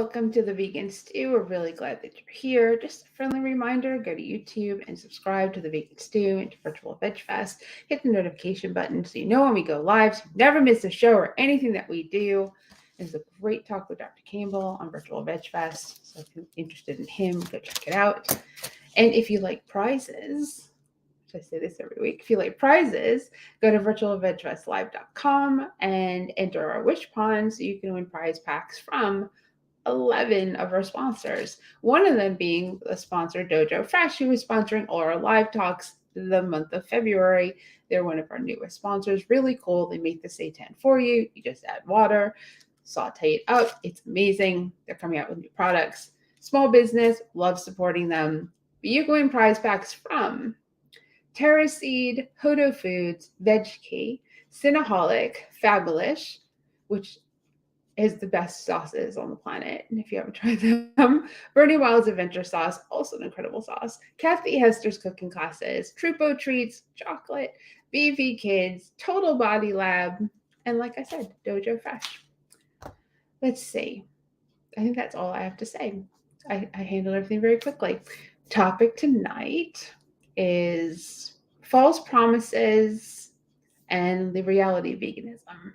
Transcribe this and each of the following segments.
welcome to the Vegan Stew. We're really glad that you're here. Just a friendly reminder, go to YouTube and subscribe to the Vegan Stew and to Virtual Veg Fest. Hit the notification button so you know when we go live, so you never miss a show or anything that we do. There's a great talk with Dr. Campbell on Virtual Veg Fest, so if you're interested in him, go check it out. And if you like prizes, I say this every week. If you like prizes, go to virtualvegfestlive.com and enter our wish pond so you can win prize packs from 11 of our sponsors. One of them being the sponsor Dojo Fresh, who is sponsoring all our live talks the month of February. They're one of our newest sponsors. Really cool. They make the seitan for you. You just add water, saute it up. It's amazing. They're coming out with new products. Small business, love supporting them. But you can win prize packs from Terra Seed, Hodo Foods, VegKey, Cinnaholic, Fabulous, which is the best sauces on the planet. And if you haven't tried them, Bernie Wild's Adventure Sauce, also an incredible sauce. Kathy Hester's cooking classes, Trupo Treats, chocolate, BV Kids, Total Body Lab, and like I said, Dojo Fresh. Let's see. I think that's all I have to say. I handled everything very quickly. Topic tonight is false promises and the reality of veganism.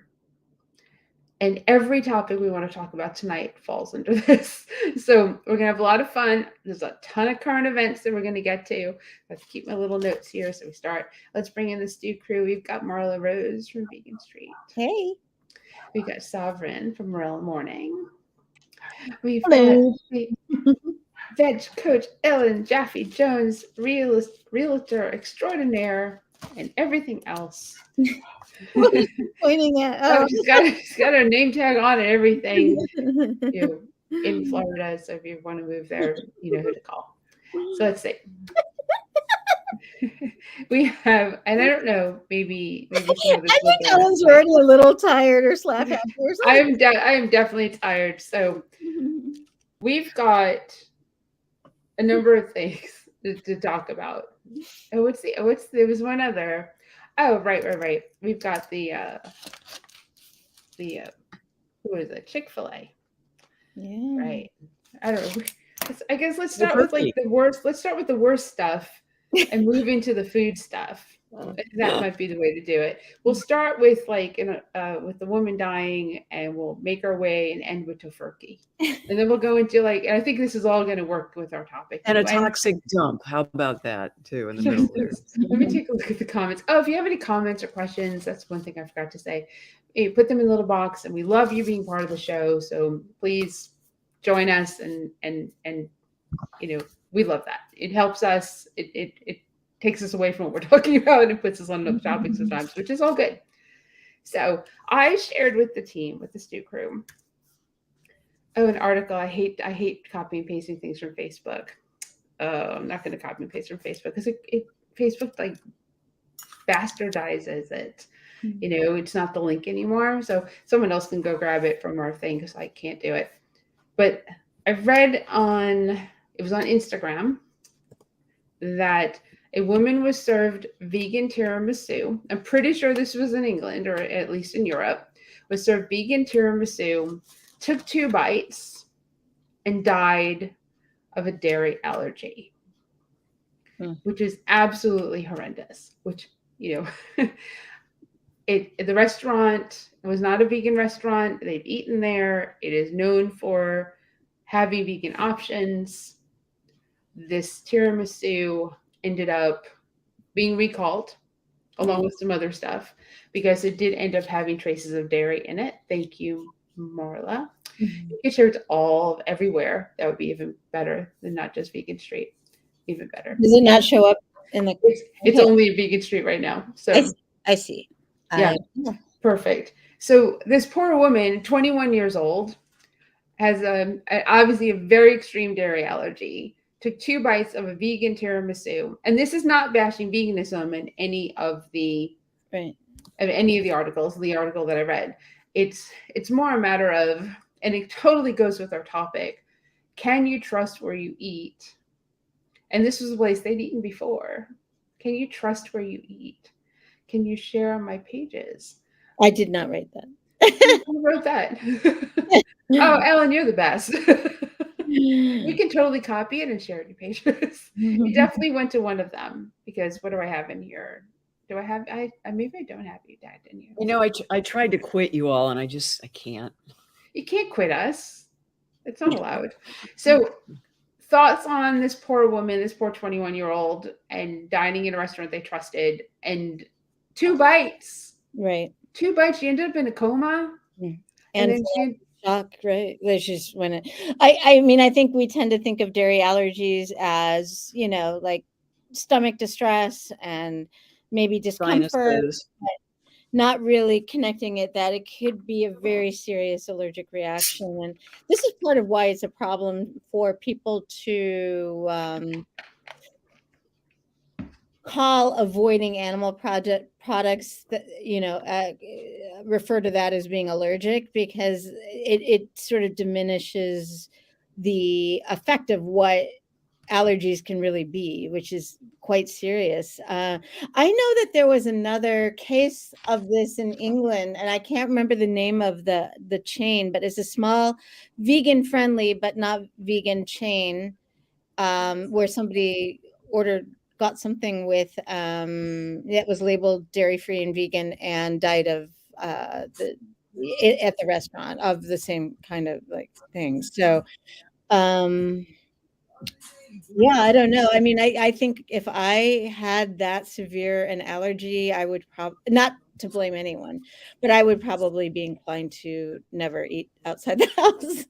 And every topic we want to talk about tonight falls under this. So we're going to have a lot of fun. There's a ton of current events that we're going to get to. Let's keep my little notes here. So we start. Let's bring in the stew crew. We've got Marla Rose from Vegan Street. Hey. We've got Sovereign from Morella Morning. We've Hello. got Veg Coach Ellen Jaffe Jones, realtor extraordinaire, and everything else. Pointing at she's got her name tag on and everything. In Florida, so if you want to move there, you know who to call. So let's see. We have, and I don't know, maybe some of the I think Ellen's already a little tired or slap happy or something. I am definitely tired. So we've got a number of things to talk about. Oh, there was one other. Oh, right. We've got the what is it? Chick-fil-A. Yeah. Right. I don't know. I guess let's start with like the worst. Let's start with the worst stuff and move into the food stuff. That might be the way to do it. We'll start with with the woman dying, and we'll make our way and end with tofurkey, and then we'll go into and I think this is all going to work with our topic. And a toxic dump. How about that too in the middle there? Let me take a look at the comments. Oh, if you have any comments or questions, that's one thing I forgot to say. Hey, put them in a little box, and we love you being part of the show. So please join us, and we love that. It helps us. It takes us away from what we're talking about and puts us on other topics sometimes, which is all good. So I shared with the team, with the stew crew, an article. I hate copying and pasting things from Facebook. I'm not going to copy and paste from Facebook because Facebook bastardizes it. It's not the link anymore. So someone else can go grab it from our thing because I can't do it. But I read it was on Instagram that a woman was served vegan tiramisu. I'm pretty sure this was in England, or at least in Europe, was served vegan tiramisu, took 2 bites, and died of a dairy allergy, which is absolutely horrendous. Which, the restaurant was not a vegan restaurant. They've eaten there. It is known for having vegan options. This tiramisu ended up being recalled along with some other stuff because it did end up having traces of dairy in it. Thank you, Marla. You can share it all everywhere. That would be even better than not just Vegan Street. Even better. Does it not show up in the? It's only Vegan Street right now. So I see. Yeah, perfect. So this poor woman, 21 years old, has obviously a very extreme dairy allergy. Took 2 bites of a vegan tiramisu, and this is not bashing veganism in any of the articles. The article that I read, it's more a matter of, and it totally goes with our topic. Can you trust where you eat? And this was a place they'd eaten before. Can you trust where you eat? Can you share on my pages? I did not write that. Who wrote that? Oh, Ellen, you're the best. You can totally copy it and share it to pages. You definitely went to one of them because what do I have in here? Do I have? I maybe I don't have you, Dad, didn't you? You know, I tried to quit you all, and I can't. You can't quit us. It's not allowed. So, thoughts on this poor woman, this poor 21-year-old, and dining in a restaurant they trusted, and 2 bites. Right. 2 bites. She ended up in a coma, and then she. Shock, right? They just went. I mean, I think we tend to think of dairy allergies as, you know, like stomach distress and maybe discomfort, Sinuses. but not really connecting it that it could be a very serious allergic reaction. And this is part of why it's a problem for people to call avoiding animal products that, you know, refer to that as being allergic, because it sort of diminishes the effect of what allergies can really be, which is quite serious. I know that there was another case of this in England, and I can't remember the name of the chain, but it's a small vegan friendly but not vegan chain, where somebody got something with that was labeled dairy free and vegan and died of at the restaurant of the same kind of like thing. So yeah, I don't know. I mean, I think if I had that severe an allergy, I would probably, not to blame anyone, but I would probably be inclined to never eat outside the house,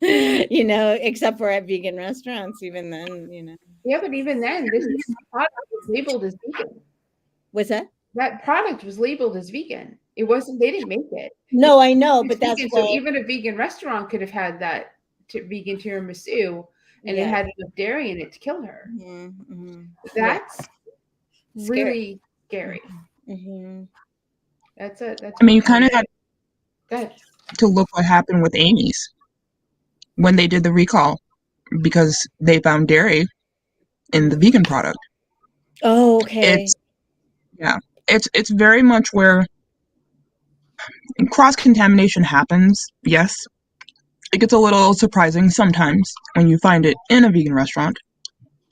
you know, except for at vegan restaurants. Even then, you know. Yeah, but even then, this product was labeled as vegan. What's that? That product was labeled as vegan. It wasn't. They didn't make it. No, I know, It's but that's vegan. why. So even a vegan restaurant could have had that vegan tiramisu, and it Yeah. had enough dairy in it to kill her. Mm-hmm. That's Scary. really scary. Mm-hmm. That's I mean, you kind of have good. to look what happened with Amy's when they did the recall, because they found dairy in the vegan product. Oh, okay. It's very much where cross contamination happens. Yes, it gets a little surprising sometimes when you find it in a vegan restaurant,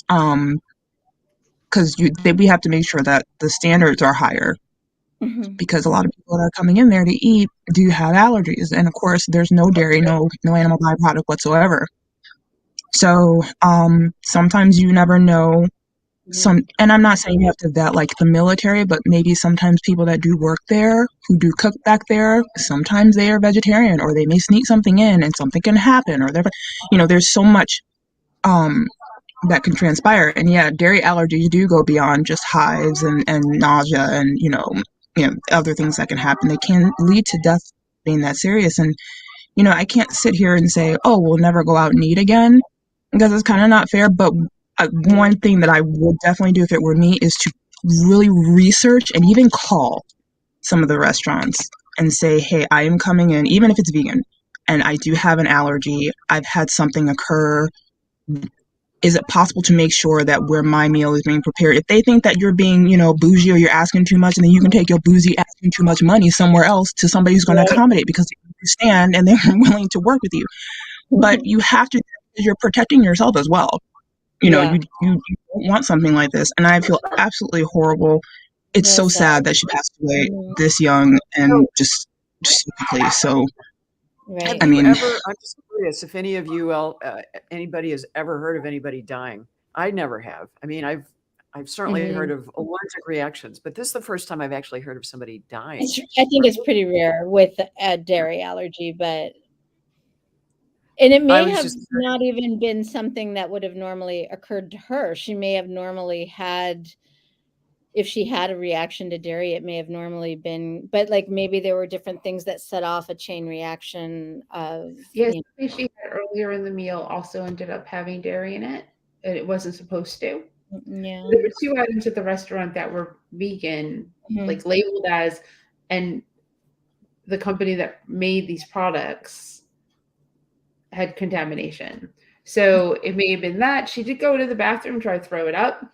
because we have to make sure that the standards are higher, Mm-hmm. because a lot of people that are coming in there to eat do have allergies, and of course there's no dairy, no animal byproduct whatsoever. So sometimes you never know. And I'm not saying you have to vet like the military, but maybe sometimes people that do work there, who do cook back there, sometimes they are vegetarian, or they may sneak something in and something can happen, or there's so much that can transpire. And yeah, dairy allergies do go beyond just hives and nausea and other things that can happen. They can lead to death being that serious. And I can't sit here and say, oh, we'll never go out and eat again, because it's kind of not fair. But one thing that I would definitely do if it were me is to really research and even call some of the restaurants and say, hey, I am coming in, even if it's vegan, and I do have an allergy. I've had something occur. Is it possible to make sure that where my meal is being prepared, if they think that you're being, bougie, or you're asking too much, and then you can take your bougie asking too much money somewhere else to somebody who's going to accommodate because they understand and they're willing to work with you. But you have to, you're protecting yourself as well. You don't want something like this. And I feel absolutely horrible. It's so sad that she passed away this young and just quickly. So, Right. Have you ever, I'm just curious if any of you, anybody has ever heard of anybody dying? I never have. I mean, I've certainly heard of allergic reactions, but this is the first time I've actually heard of somebody dying. I think it's pretty rare with a dairy allergy, and it may have not even been something that would have normally occurred to her. She may have normally had, if she had a reaction to dairy, it may have normally been, but like maybe there were different things that set off a chain reaction of. Yes, she had earlier in the meal also ended up having dairy in it, and it wasn't supposed to. Yeah. There were 2 items at the restaurant that were vegan, like labeled as, and the company that made these products had contamination. So it may have been that she did go to the bathroom, try to throw it up,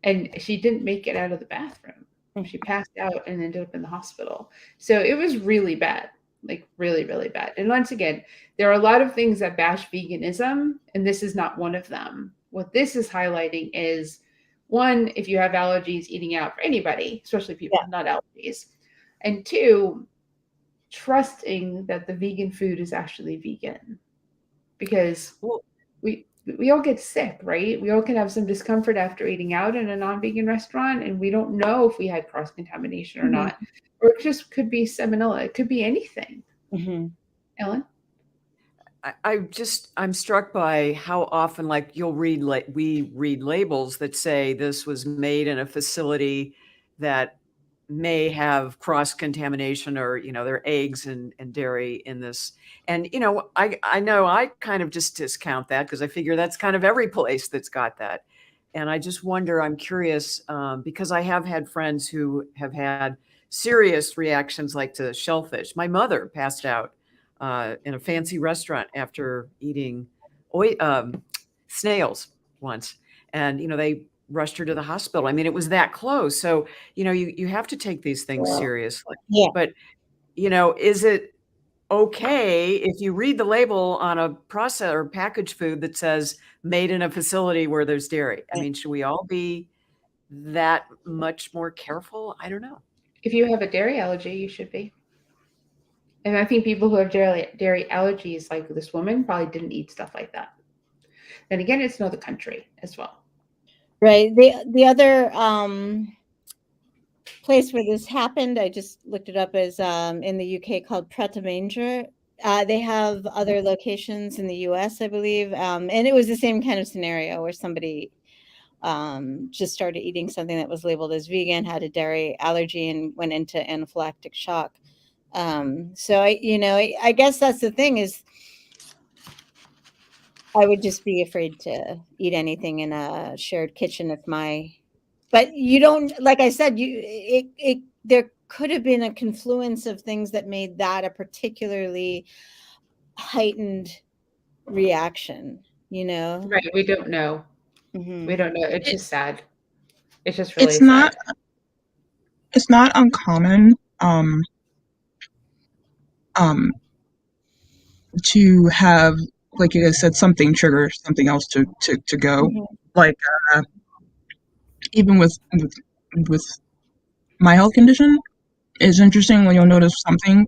and she didn't make it out of the bathroom. She passed out and ended up in the hospital. So it was really bad. like really, really bad. And once again, there are a lot of things that bash veganism, and this is not one of them. What this is highlighting is, one, if you have allergies, eating out for anybody, especially people with not allergies. And two, trusting that the vegan food is actually vegan. Because we all get sick, right? We all can have some discomfort after eating out in a non-vegan restaurant, and we don't know if we had cross-contamination or not. Or it just could be salmonella. It could be anything. Ellen? I'm struck by how often, like, we read labels that say this was made in a facility that may have cross contamination, or there are eggs and dairy in this. And I know I kind of just discount that because I figure that's kind of every place that's got that. And I just wonder, I'm curious, because I have had friends who have had serious reactions, like to shellfish. My mother passed out in a fancy restaurant after eating snails once, and they rushed her to the hospital. I mean, it was that close. So you have to take these things seriously. But is it okay if you read the label on a processed or packaged food that says made in a facility where there's dairy? I mean, should we all be that much more careful? I don't know. If you have a dairy allergy, you should be. And I think people who have dairy allergies, like this woman, probably didn't eat stuff like that. Then again, it's another country as well. Right. The other place where this happened, I just looked it up, is in the UK, called Pret a Manger. They have other locations in the US, I believe. And it was the same kind of scenario where somebody just started eating something that was labeled as vegan, had a dairy allergy, and went into anaphylactic shock. So I guess that's the thing, is I would just be afraid to eat anything in a shared kitchen but you don't, like I said, there could have been a confluence of things that made that a particularly heightened reaction, Right. We don't know. We don't know. It's just sad. It's just really sad. It's not uncommon to have, like you guys said, something trigger something else to go. Like even with my health condition, it's interesting when you'll notice something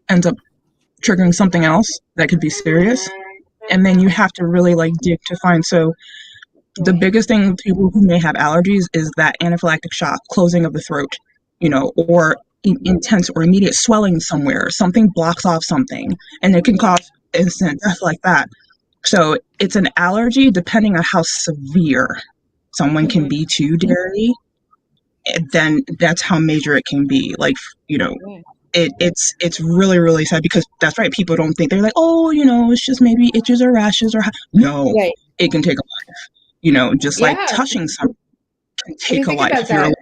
ends up triggering something else that could be serious, and then you have to really dig to find. So the biggest thing with people who may have allergies is that anaphylactic shock, closing of the throat, or intense or immediate swelling somewhere. Something blocks off something, and it can cause instant death like that. So it's an allergy depending on how severe someone can be to dairy. Then that's how major it can be. It's really, really sad, because that's right. People don't think, they're like, oh, it's just maybe itches or rashes or no, it can take a life. Just like touching something can take a life. About that.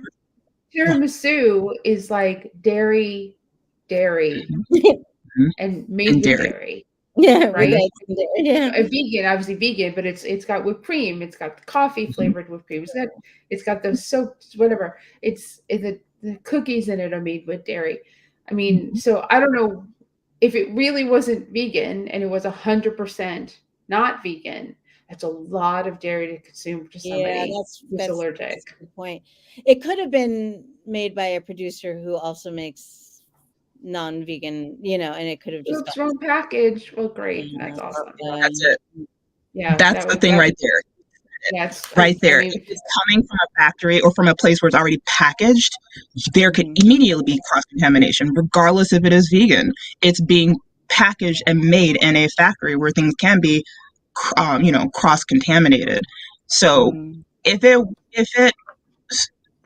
Tiramisu is like dairy, and made with dairy. Yeah, right. Yeah, a vegan, obviously vegan, but it's got whipped cream. It's got the coffee flavored whipped cream. It's got those soaps, whatever. The cookies in it are made with dairy. I mean, so I don't know if it really wasn't vegan and it was 100% not vegan. That's a lot of dairy to consume for somebody who's allergic. That's a good point. It could have been made by a producer who also makes non-vegan, and it could have just its own package. Well, great. That's awesome. That's it. Yeah, that's the thing right there. That's right there. If it's coming from a factory or from a place where it's already packaged, there could immediately be cross-contamination, regardless if it is vegan. It's being packaged and made in a factory where things can be, cross-contaminated. So if it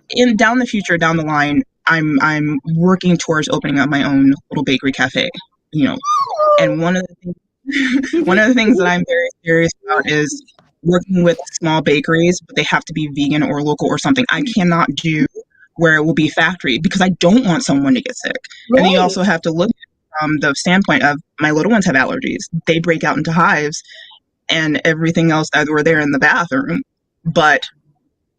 in down the line, I'm working towards opening up my own little bakery cafe, and one of the things that I'm very serious about is working with small bakeries, but they have to be vegan or local or something. I cannot do where it will be factory, because I don't want someone to get sick. Right. And then you also have to look from the standpoint of, my little ones have allergies. They break out into hives and everything else that were there in the bathroom. But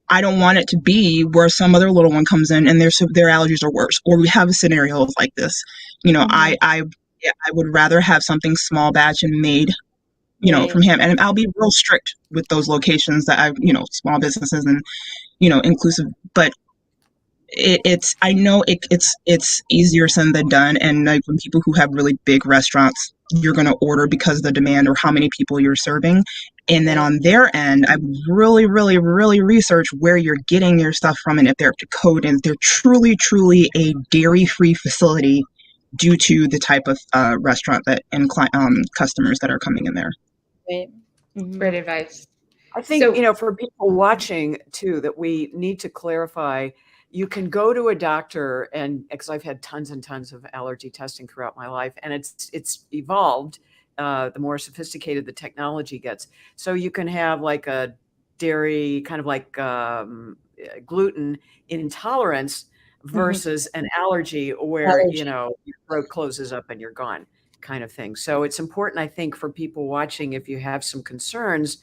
I don't want it to be where some other little one comes in and their allergies are worse, or we have scenarios like this. I Yeah, I would rather have something small batch and made, Right. from him. And I'll be real strict with those locations that I, small businesses and, inclusive. But I know it's easier said than done. And like when people who have really big restaurants, you're going to order because of the demand or how many people you're serving. And then on their end, I would really, really, really research where you're getting your stuff from and if they're up to code and if they're truly, truly a dairy-free facility due to the type of restaurant that and customers that are coming in there. Right. Mhm. Great advice. I think, So- for people watching too, that we need to clarify, you can go to a doctor and because I've had tons and tons of allergy testing throughout my life and it's evolved. The more sophisticated the technology gets. So you can have like a dairy kind of like gluten intolerance versus an allergy where, your throat closes up and you're gone kind of thing. So it's important, I think, for people watching, if you have some concerns,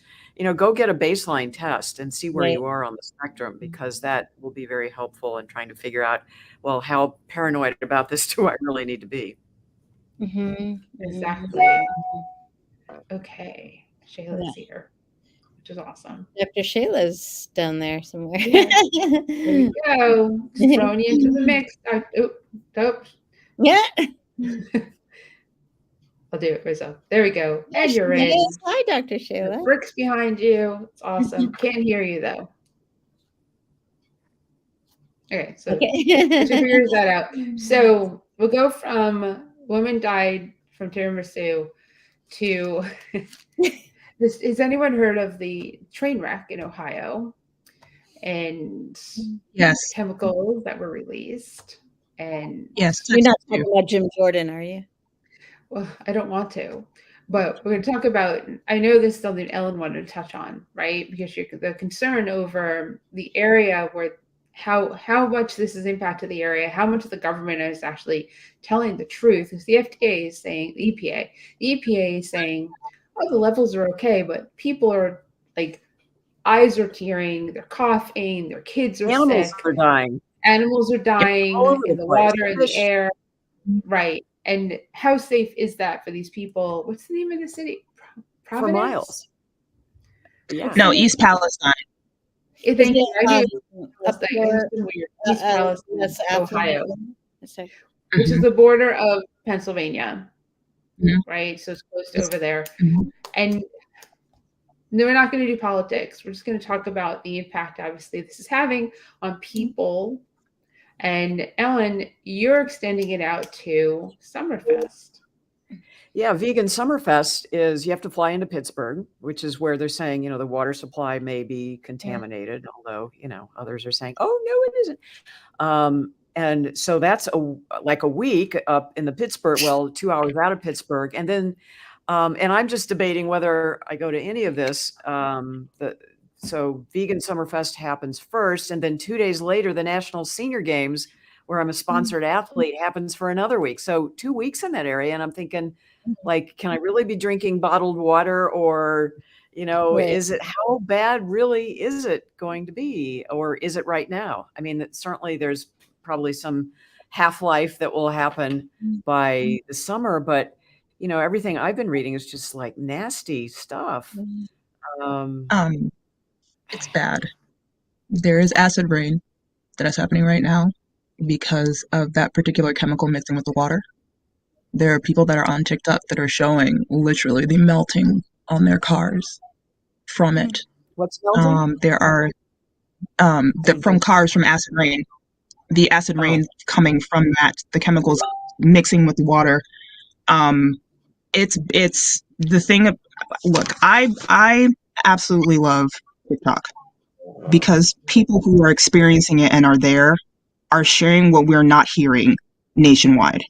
go get a baseline test and see where you are on the spectrum, because that will be very helpful in trying to figure out, well, how paranoid about this do I really need to be? Exactly. Okay. Shayla's here, which is awesome. Dr. Shayla's down there somewhere. Yeah. There you go. Just throwing you into the mix. Yeah. I'll do it, Rizzo. There we go. And you're in. Yes. Hi, Dr. The Shayla. bricks behind you. It's awesome. Can't hear you though. Okay, so she figures that out. So we'll go from woman died from tiramisu to this. Has anyone heard of the train wreck in Ohio and Yes. chemicals that were released? And Yes. You're not talking about Jim Jordan, are you? well, I don't want to, but we're going to talk about, I know this is something Ellen wanted to touch on, right? Because the concern over the area where how much this has impacted the area, how much the government is actually telling the truth. Because the FDA is saying, the EPA is saying, oh, the levels are okay, but people are like, eyes are tearing, they're coughing, their kids are Animals sick. are dying. Animals are dying all over in the the place. water, in the air. Right. And how safe is that for these people? What's the name of the city? For Providence? miles. Yeah. No, East Palestine. Thank you. I knew up that. there, East Palestine, that's Ohio, Sorry. which is the border of Pennsylvania, Mhm. right? So it's close to over there. Mhm. And no, we're not going to do politics. We're just going to talk about the impact, obviously, this is having on people. And Ellen, you're extending it out to Summerfest. Yeah, Vegan Summerfest is you have to fly into Pittsburgh, which is where they're saying, the water supply may be contaminated, although, others are saying, oh, no, it isn't. And so that's like a week up in the Pittsburgh, 2 hours out of Pittsburgh. And then, and I'm just debating whether I go to any of this. So Vegan Summerfest happens first, and then 2 days later, the National Senior Games, where I'm a sponsored athlete, happens for another week. So 2 weeks in that area. And I'm thinking, like, can I really be drinking bottled water, or, Right. is it, how bad really is it going to be? Or is it right now? I mean, certainly there's probably some half-life that will happen by the summer, but, everything I've been reading is just like nasty stuff. It's bad. There is acid rain that is happening right now because of that particular chemical mixing with the water. There are people that are on TikTok that are showing literally the melting on their cars from it. What's melting? There are from cars from acid rain. The acid rain coming from that, the chemicals mixing with the water. It's the thing. Look, I absolutely love TikTok because people who are experiencing it and are there are sharing what we're not hearing nationwide.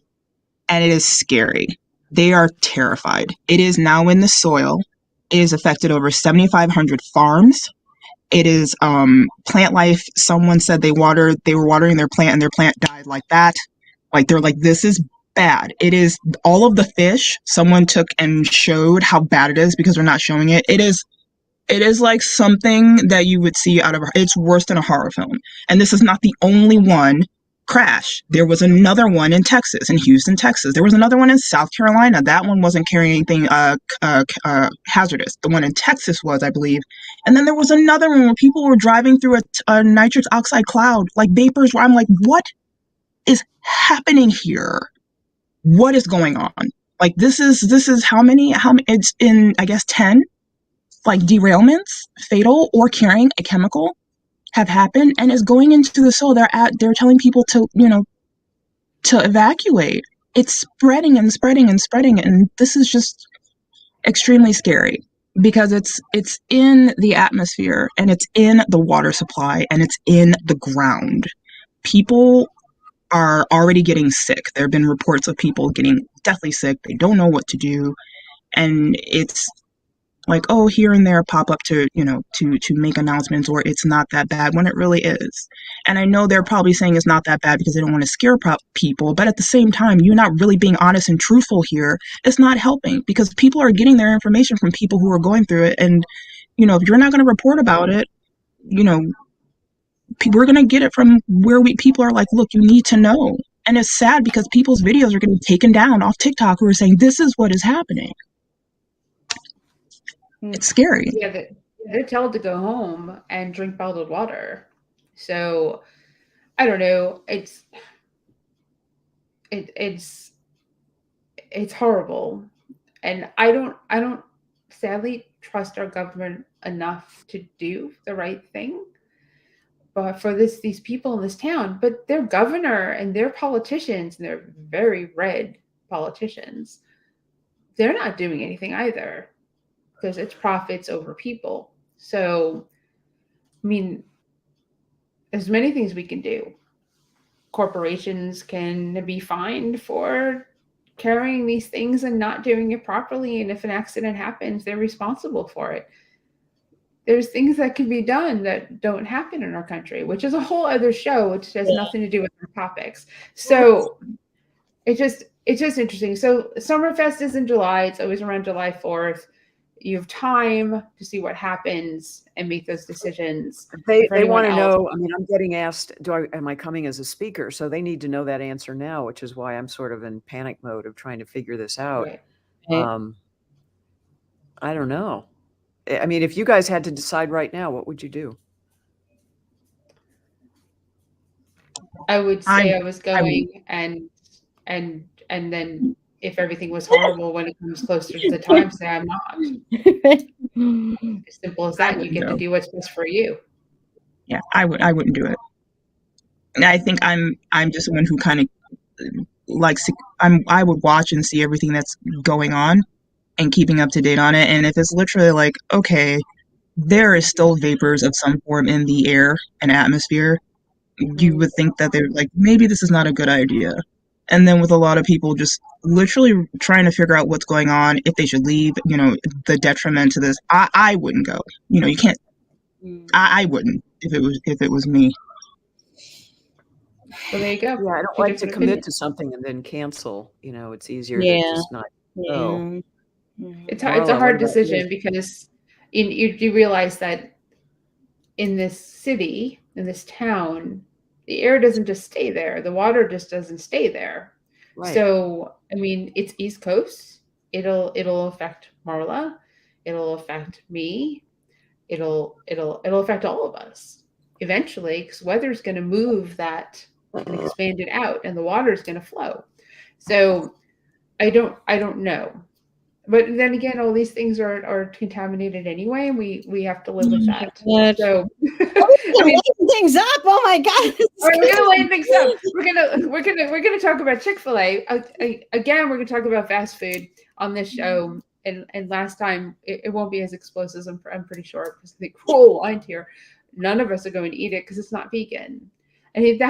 And it is scary. They are terrified. It is now in the soil. It has affected over 7,500 farms. It is plant life. Someone said they were watering their plant and their plant died like that. Like they're like, this is bad. It is all of the fish. Someone took and showed how bad it is because they're not showing it. It is like something that you would see it's worse than a horror film. And this is not the only one crash. There was another one in Texas, in Houston, Texas. There was another one in South Carolina. That one wasn't carrying anything hazardous. The one in Texas was, I believe. And then there was another one where people were driving through a nitrous oxide cloud, like vapors, where I'm like, what is happening here? What is going on? Like, this is how many, it's been, I guess, 10, like, derailments, fatal or carrying a chemical, have happened, and is going into the soil. They're telling people to, to evacuate. It's spreading and spreading and spreading, and this is just extremely scary because it's in the atmosphere, and it's in the water supply, and it's in the ground. People are already getting sick. There have been reports of people getting deathly sick. They don't know what to do, and it's like, oh, here and there pop up to make announcements, or it's not that bad, when it really is. And I know they're probably saying it's not that bad because they don't want to scare people, but at the same time, you're not really being honest and truthful here. It's not helping, because people are getting their information from people who are going through it, and if you're not going to report about it, we're going to get it from where people are like, look, you need to know. And it's sad because people's videos are getting taken down off TikTok who are saying this is what is happening. It's scary. Yeah, they're told to go home and drink bottled water. So I don't know. It's horrible, and I don't sadly trust our government enough to do the right thing. But for these people in this town, but their governor and their politicians, and they're very red politicians, they're not doing anything either, because it's profits over people. So, I mean, there's many things we can do. Corporations can be fined for carrying these things and not doing it properly. And if an accident happens, they're responsible for it. There's things that can be done that don't happen in our country, which is a whole other show, which has nothing to do with our topics. So it's just interesting. So Summerfest is in July. It's always around July 4th. You have time to see what happens and make those decisions. They want to know. I mean, I'm getting asked, am I coming as a speaker? So they need to know that answer now, which is why I'm sort of in panic mode of trying to figure this out. Right. I don't know. I mean, if you guys had to decide right now, what would you do? I would say I was going, and then if everything was horrible when it comes closer to the time, say I'm not. As simple as that. You get to do what's best for you. Yeah, I wouldn't do it. And I think I'm just one who kind of likes I would watch and see everything that's going on and keeping up to date on it. And if it's literally like, okay, there is still vapors of some form in the air and atmosphere, you would think that they're like, maybe this is not a good idea. And then with a lot of people just literally trying to figure out what's going on, if they should leave, the detriment to this, I wouldn't go. You can't. I wouldn't if it was me. So there you go. Yeah, I don't like to commit to something and then cancel. It's easier to just not go. It's a hard decision, because you realize that in this city, in this town, the air doesn't just stay there. The water just doesn't stay there. Right. So, I mean, it's East Coast. It'll affect Marla. It'll affect me. It'll affect all of us eventually, because weather's going to move that and expand it out, and the water is going to flow. So I don't know. But then again, all these things are contaminated anyway, and we have to live with that. So lighten things up. Oh my God! We're gonna lighten things up. We're gonna talk about Chick-fil-A again. We're gonna talk about fast food on this show. And last time it won't be as explosive. I'm pretty sure, because I think we'll wind here. None of us are going to eat it because it's not vegan. I mean,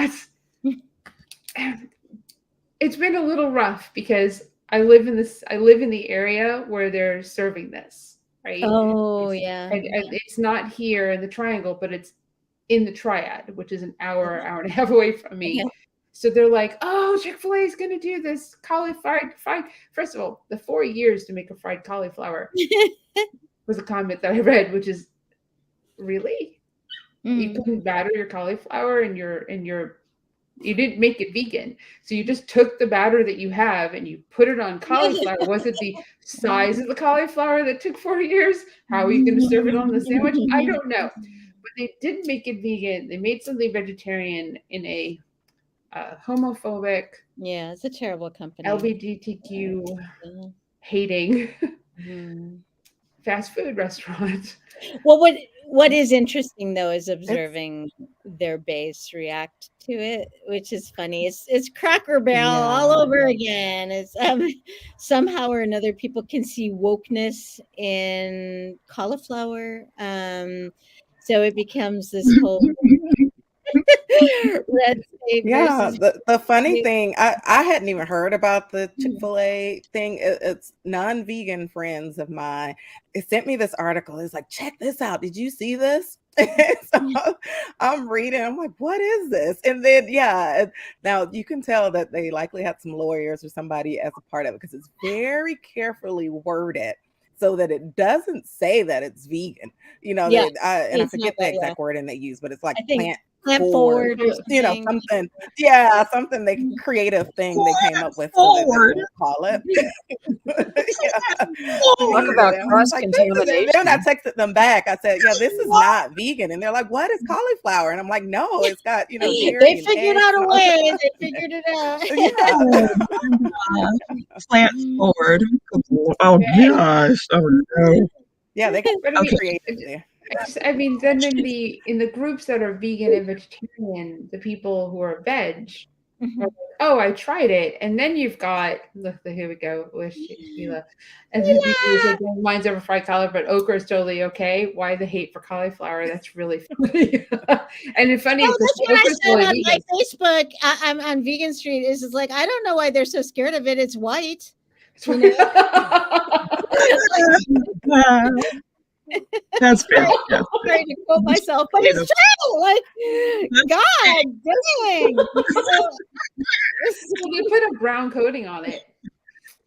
it's been a little rough, because I live in the area where they're serving this, right? Oh, and it's not here in the Triangle, but it's in the Triad, which is an hour and a half away from me. Okay. So they're like, oh, Chick-fil-A is going to do this cauliflower fried. First of all, the 4 years to make a fried cauliflower was a comment that I read, which is, really? You couldn't batter your cauliflower in your You didn't make it vegan. So you just took the batter that you have and you put it on cauliflower. Was it the size of the cauliflower that took 4 years? How are you going to serve it on the sandwich? I don't know. But they didn't make it vegan. They made something vegetarian in a homophobic, Yeah, it's a terrible company. LGBTQ Yeah. hating Mhm. fast food restaurant. Well, what is interesting though is observing their base react to it, which is funny. It's Cracker Barrel all over again. It's somehow or another people can see wokeness in cauliflower. So it becomes this whole red state Yeah, versus the funny blue. thing, I hadn't even heard about the Chick-fil-A thing. It's non-vegan friends of mine. It sent me this article. It's like, check this out. Did you see this? So I'm reading. I'm like, what is this? And then, yeah, now you can tell that they likely had some lawyers or somebody as a part of it because it's very carefully worded so that it doesn't say that it's vegan. You know, Yeah, I it's not forget the that, yeah. exact wording they use, but it's like I think plant forward or you know, something. something they creative thing they came up with so that they Forward. won't call it. Yeah. Talk about I was cross like, this is it. Then I contamination. texted them back. I said, yeah, this is not vegan. And they're like, what is cauliflower? And I'm like, no, it's got, you know, dairy They and figured eggs out a and all way. that. They figured it out. Yeah. Plant forward. Oh gosh. Oh no. Yeah, they got But I mean, Okay. creative there. I mean, then in the groups that are vegan and vegetarian, the people who are veg, Mhm. are like, oh, I tried it, and then you've got look, here we go with Sheila, and then people say, "Don't mine's over fried cauliflower, but okra is totally okay." Why the hate for cauliflower? That's really funny, and it's funny Well, because that's what I okra's said totally on my vegan. Facebook. I'm on Vegan Street. Is it's like I don't know why they're so scared of it. It's white. It's You know? That's fair. Sorry, Yeah. sorry to quote myself, but it's true. Like, God dang. So they put a brown coating on it.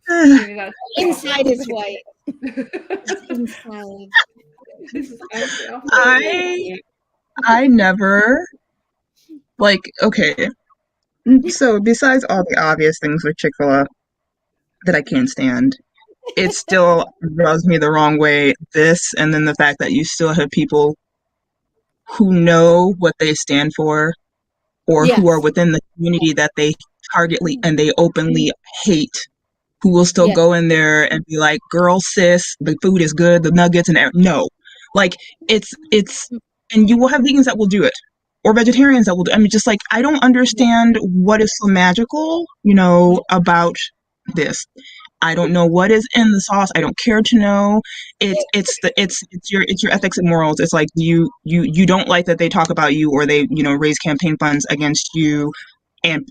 Maybe that's Inside is white. Inside. This is honestly awful. I never like okay. So besides all the obvious things with Chick-fil-A that I can't stand, it still rubs me the wrong way. This and then the fact that you still have people who know what they stand for or who are Yes. within the community that they targetly and they openly hate, who will still Yes. go in there and be like, girl, sis, the food is good, the nuggets and no. Like it's and you will have vegans that will do it. Or vegetarians that will do I mean just like I don't understand what is so magical, about this. I don't know what is in the sauce. I don't care to know. It's your ethics and morals. It's like you don't like that they talk about you or they raise campaign funds against you and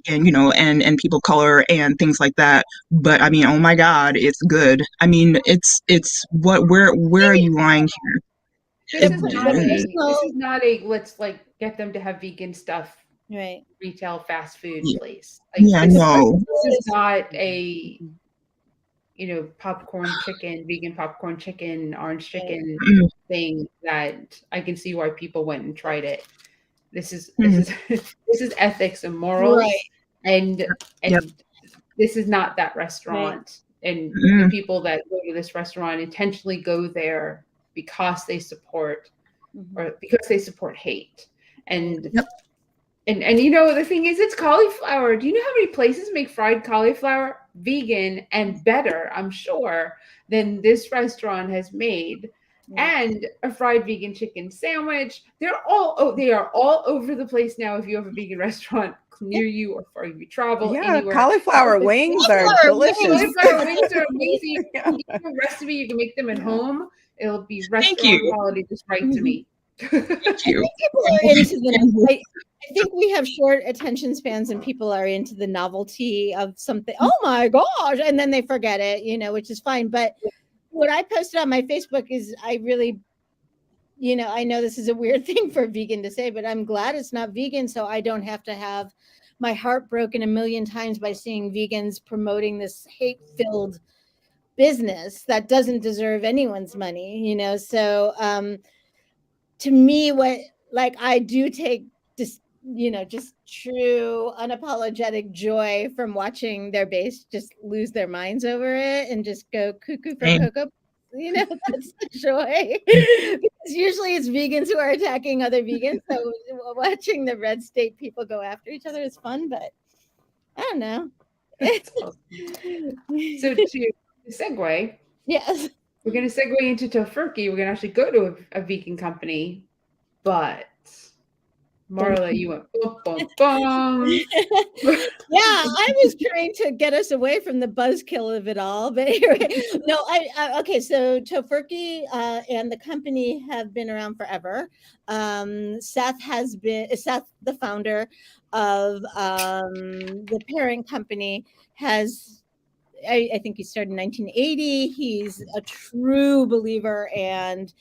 people of color and things like that. But I mean, oh my God, it's good. I mean, it's what where are you lying here? This is not a let's like get them to have vegan stuff. Right. Retail fast food place. Yeah, no. This is not a popcorn chicken, vegan popcorn chicken, orange chicken thing that I can see why people went and tried it. This is this is ethics and morals, Right. and this is not that restaurant. Right. And the people that go to this restaurant intentionally go there because they support or because they support hate. And the thing is, it's cauliflower. Do you know how many places make fried cauliflower vegan and better, I'm sure, than this restaurant has made? And a fried vegan chicken sandwich. They are all over the place now. If you have a vegan restaurant near you or if you travel anywhere, cauliflower wings are delicious. Cauliflower wings are amazing. You can give a recipe. You can make them at home. It'll be restaurant quality. Just right to me. Thank you. People are into the. I think we have short attention spans, and people are into the novelty of something. Oh my gosh! And then they forget it, which is fine. But what I posted on my Facebook is I really, I know this is a weird thing for a vegan to say, but I'm glad it's not vegan, so I don't have to have my heart broken a million times by seeing vegans promoting this hate-filled business that doesn't deserve anyone's money, So to me, I do take this, just true unapologetic joy from watching their base just lose their minds over it and just go cuckoo for Same. cocoa. That's the joy. Because usually it's vegans who are attacking other vegans. So watching the red state people go after each other is fun, but I don't know. That's awesome. So to segue, Yes. we're going to segue into Tofurky. We're going to actually go to a vegan company, but Marla, you went bum, bum, bum. Yeah, I was trying to get us away from the buzzkill of it all, but anyway, no, okay. So Tofurky and the company have been around forever. Seth, the founder of the parent company, has. I think he started in 1980. He's a true believer and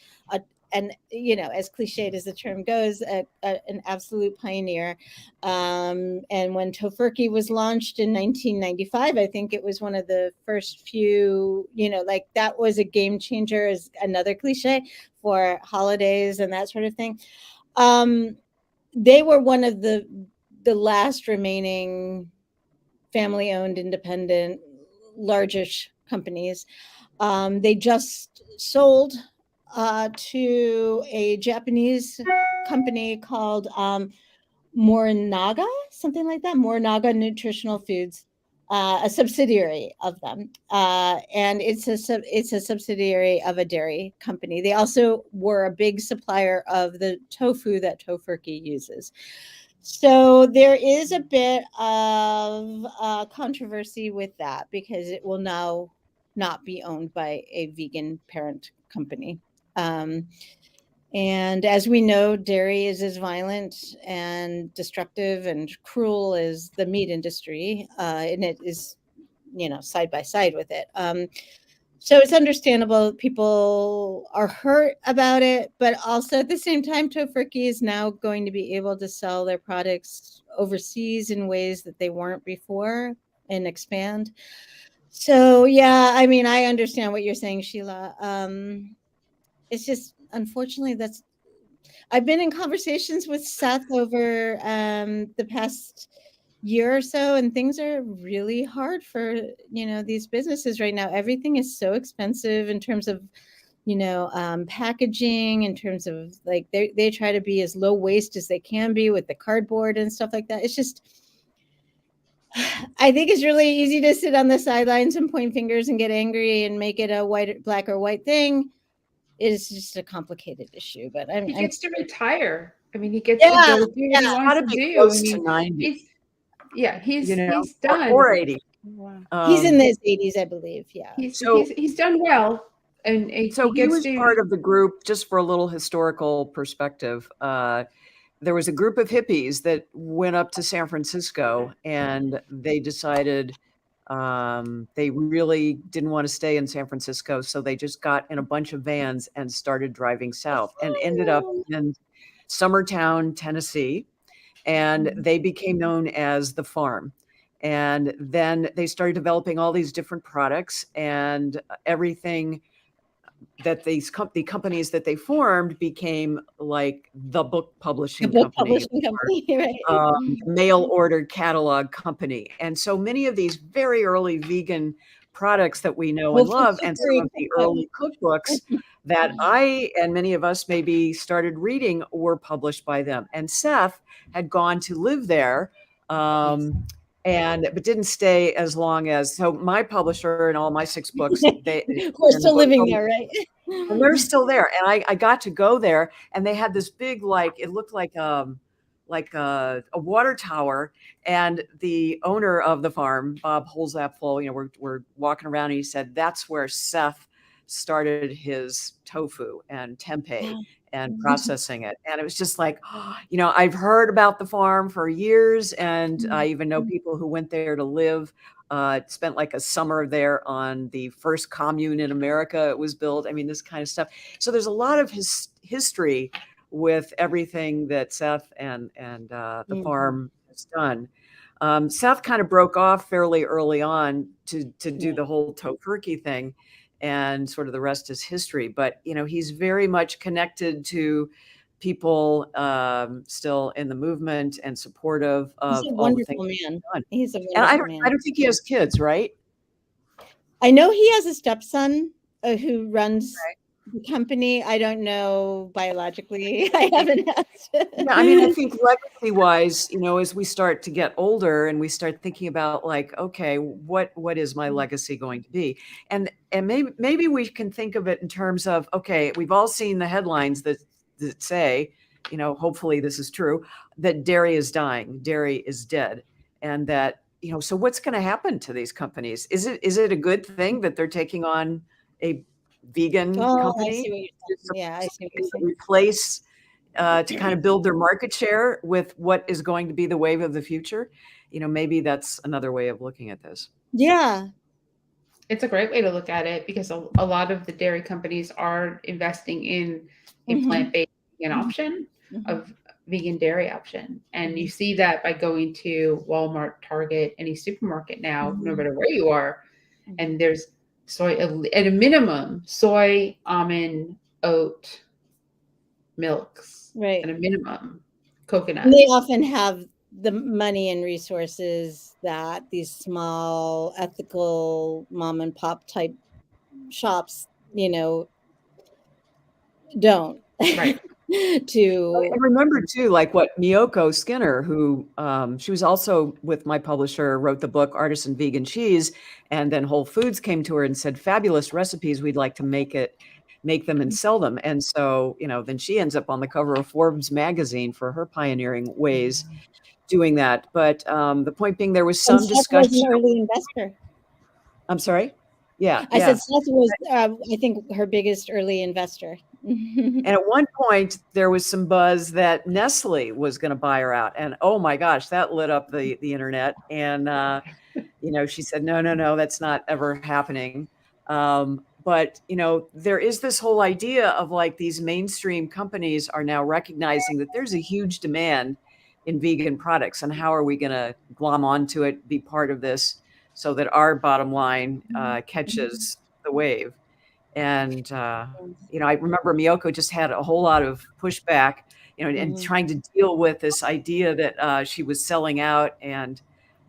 as cliched as the term goes, an absolute pioneer. And when Tofurky was launched in 1995, I think it was one of the first few, that was a game changer, is another cliche for holidays and that sort of thing. They were one of the last remaining family-owned, independent, largish companies. They just sold to a Japanese company called Morinaga, something like that, Morinaga Nutritional Foods, a subsidiary of them, and it's a subsidiary of a dairy company. They also were a big supplier of the tofu that Tofurky uses. So there is a bit of controversy with that because it will now not be owned by a vegan parent company. And as we know, dairy is as violent and destructive and cruel as the meat industry, and it is, side by side with it. So it's understandable people are hurt about it, but also at the same time, Tofurky is now going to be able to sell their products overseas in ways that they weren't before and expand. So yeah, I mean, I understand what you're saying, Sheila. It's just, unfortunately, I've been in conversations with Seth over the past year or so, and things are really hard for these businesses right now. Everything is so expensive in terms of packaging, in terms of like they try to be as low waste as they can be with the cardboard and stuff like that. It's just, I think it's really easy to sit on the sidelines and point fingers and get angry and make it a black or white thing. It is just a complicated issue, but he gets to retire. I mean, he gets to go do what he wants to do. Close to 90. He's done. Or 80. He's in his 80s, I believe. Yeah. He's done well. And so he was part of the group, just for a little historical perspective. There was a group of hippies that went up to San Francisco, and they decided they really didn't want to stay in San Francisco. So they just got in a bunch of vans and started driving south and ended up in Summertown, Tennessee. And they became known as the Farm. And then they started developing all these different products, and everything that the companies that they formed became like the book publishing company, right? Mail order catalog company. And so many of these very early vegan products that we know and love, and some of the early cookbooks that I and many of us maybe started reading, were published by them. And Seth had gone to live there, but didn't stay as long as. So my publisher and all my 6 books, we're still living there, right? And they're still there. And I got to go there, and they had this big, it looked like a water tower. And the owner of the farm, Bob Holzapfel, we're walking around, and he said that's where Seth started his tofu and tempeh and processing it. And it was just like, I've heard about the farm for years, and I even know people who went there to live. Spent like a summer there on the first commune in America. It was built. I mean, this kind of stuff. So there's a lot of history with everything that Seth and the farm has done. Seth kind of broke off fairly early on to do the whole Tofurky thing, and sort of the rest is history. But he's very much connected to people still in the movement and supportive He's of a all the things wonderful man. done. He's a And wonderful man. I don't think he has kids, right? I know he has a stepson who runs the company. I don't know biologically. I haven't asked. Yeah, I mean, I think legacy-wise, as we start to get older and we start thinking about like, okay, what is my legacy going to be? And maybe we can think of it in terms of, okay, we've all seen the headlines that say, hopefully this is true, that dairy is dying, dairy is dead, and that, so what's going to happen to these companies? Is it a good thing that they're taking on a vegan company? I see what you're saying. Yeah, I see what you're saying. Replace to kind of build their market share with what is going to be the wave of the future. Maybe that's another way of looking at this. Yeah. It's a great way to look at it because a lot of the dairy companies are investing in a plant-based vegan option of vegan dairy option. And you see that by going to Walmart, Target, any supermarket now, no matter where you are. And there's soy, at a minimum, soy, almond, oat milks, right, at a minimum, coconut. And they often have the money and resources that these small ethical mom and pop type shops, don't. Right. I remember too, like what Miyoko Skinner, who she was also with my publisher, wrote the book Artisan Vegan Cheese, and then Whole Foods came to her and said, fabulous recipes, we'd like to make them and sell them. And so, then she ends up on the cover of Forbes magazine for her pioneering ways doing that. But the point being, there was some discussion. Was an early investor. I'm sorry? Yeah. I said Seth was, I think, her biggest early investor. And at one point, there was some buzz that Nestle was going to buy her out. And oh my gosh, that lit up the internet. And, she said, no, that's not ever happening. But, there is this whole idea of like these mainstream companies are now recognizing that there's a huge demand in vegan products. And how are we going to glom onto it, be part of this so that our bottom line catches the wave? And, I remember Miyoko just had a whole lot of pushback, and trying to deal with this idea that she was selling out. And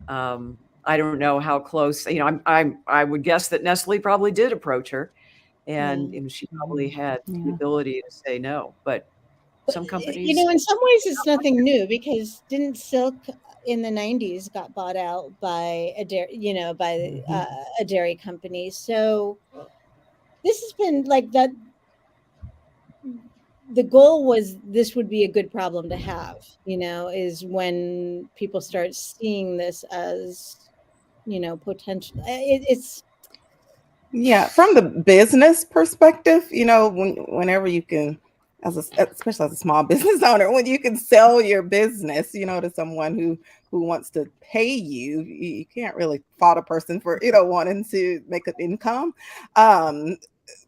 I don't know how close, I would guess that Nestle probably did approach her, and she probably had the ability to say no. But some companies, in some ways it's nothing new, because didn't Silk in the 90s got bought out by a dairy, a dairy company. So this has been like that. The goal was this would be a good problem to have, is when people start seeing this as, potential. It's from the business perspective, whenever you can, especially as a small business owner, when you can sell your business, to someone who wants to pay you, you can't really fault a person for, wanting to make an income.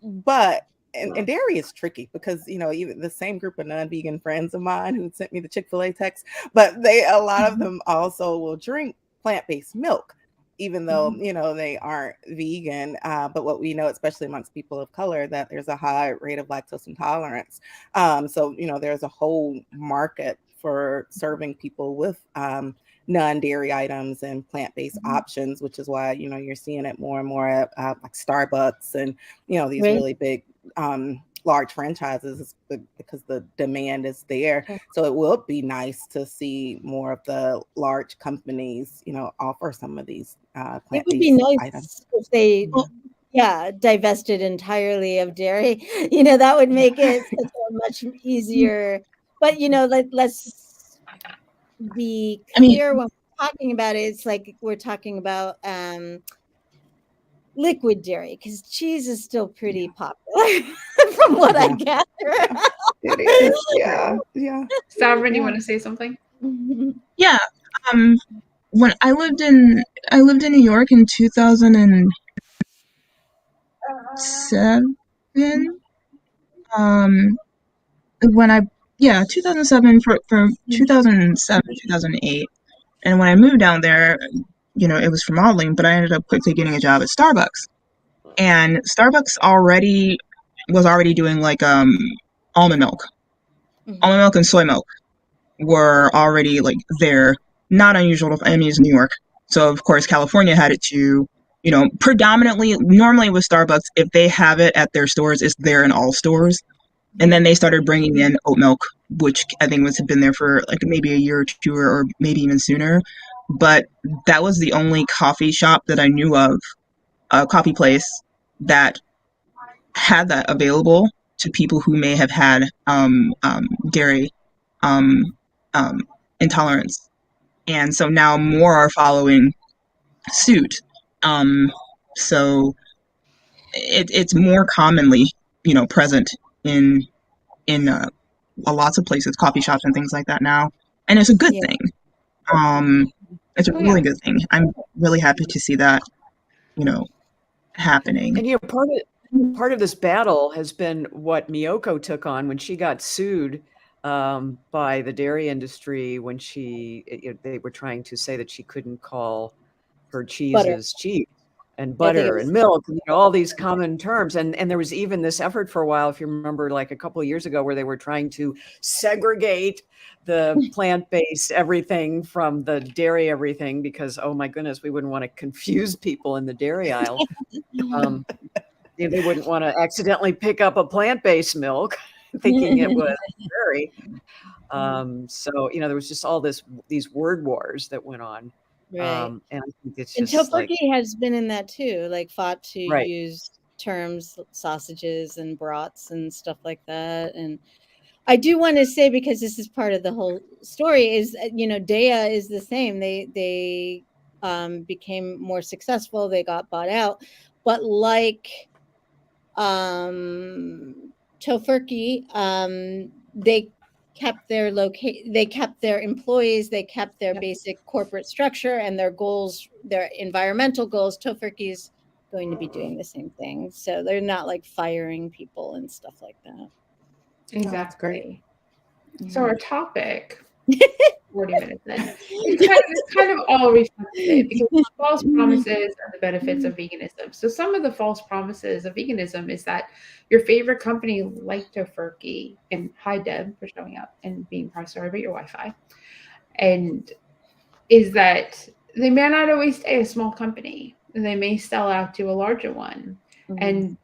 But and dairy is tricky because, even the same group of non-vegan friends of mine who sent me the Chick-fil-A text, but a lot of them also will drink plant-based milk, even though, they aren't vegan. But what we know, especially amongst people of color, that there's a high rate of lactose intolerance. So, there's a whole market for serving people with non-dairy items and plant-based options, which is why, you're seeing it more and more at like Starbucks and, these really big large franchises, because the demand is there. So it will be nice to see more of the large companies, offer some of these plant-based it would be nice items. if they divested entirely of dairy. That would make it such a much easier. But let's be clear, when we're talking about it, it's like we're talking about liquid dairy, because cheese is still pretty popular from what I gather. It is. Yeah. Sovereign, you want to say something? Yeah. When I lived in New York in 2007. 2007 for 2007, 2008. And when I moved down there, it was for modeling, but I ended up quickly getting a job at Starbucks. And Starbucks was already doing like almond milk. Almond milk and soy milk were already like there, not unusual to any New York. So of course California had it too. Predominantly, normally with Starbucks, if they have it at their stores, it's there in all stores. And then they started bringing in oat milk, which I think had been there for like maybe a year or two, or maybe even sooner. But that was the only coffee shop that I knew of, a coffee place that had that available to people who may have had dairy um, um, intolerance. And so now more are following suit. So it's more commonly, present in lots of places, coffee shops and things like that now, and it's a good thing. It's a really good thing. I'm really happy to see that, happening. And part of this battle has been what Miyoko took on when she got sued by the dairy industry when they were trying to say that she couldn't call her cheeses cheese and butter and milk, and all these common terms. And there was even this effort for a while, if you remember, like a couple of years ago, where they were trying to segregate the plant-based everything from the dairy everything, because, oh my goodness, we wouldn't want to confuse people in the dairy aisle. They wouldn't want to accidentally pick up a plant-based milk thinking it was dairy. So, there was just all these word wars that went on. Right. And I think it's And just Tofurkey has been in that too, like fought to Right. use terms, sausages and brats and stuff like that. And I do want to say, because this is part of the whole story, is, Daya is the same. They became more successful. They got bought out. But like Tofurkey, they kept their employees, they kept their basic corporate structure and their goals, their environmental goals. Tofurkey's going to be doing the same thing. So they're not like firing people and stuff like that. Exactly. So our topic, 40 minutes in, it's kind of all reflected, because the false promises and the benefits of veganism. So some of the false promises of veganism is that your favorite company, like Tofurkey, and hi Deb for showing up and being sorry about your Wi-Fi, and is that they may not always stay a small company, and they may sell out to a larger one. And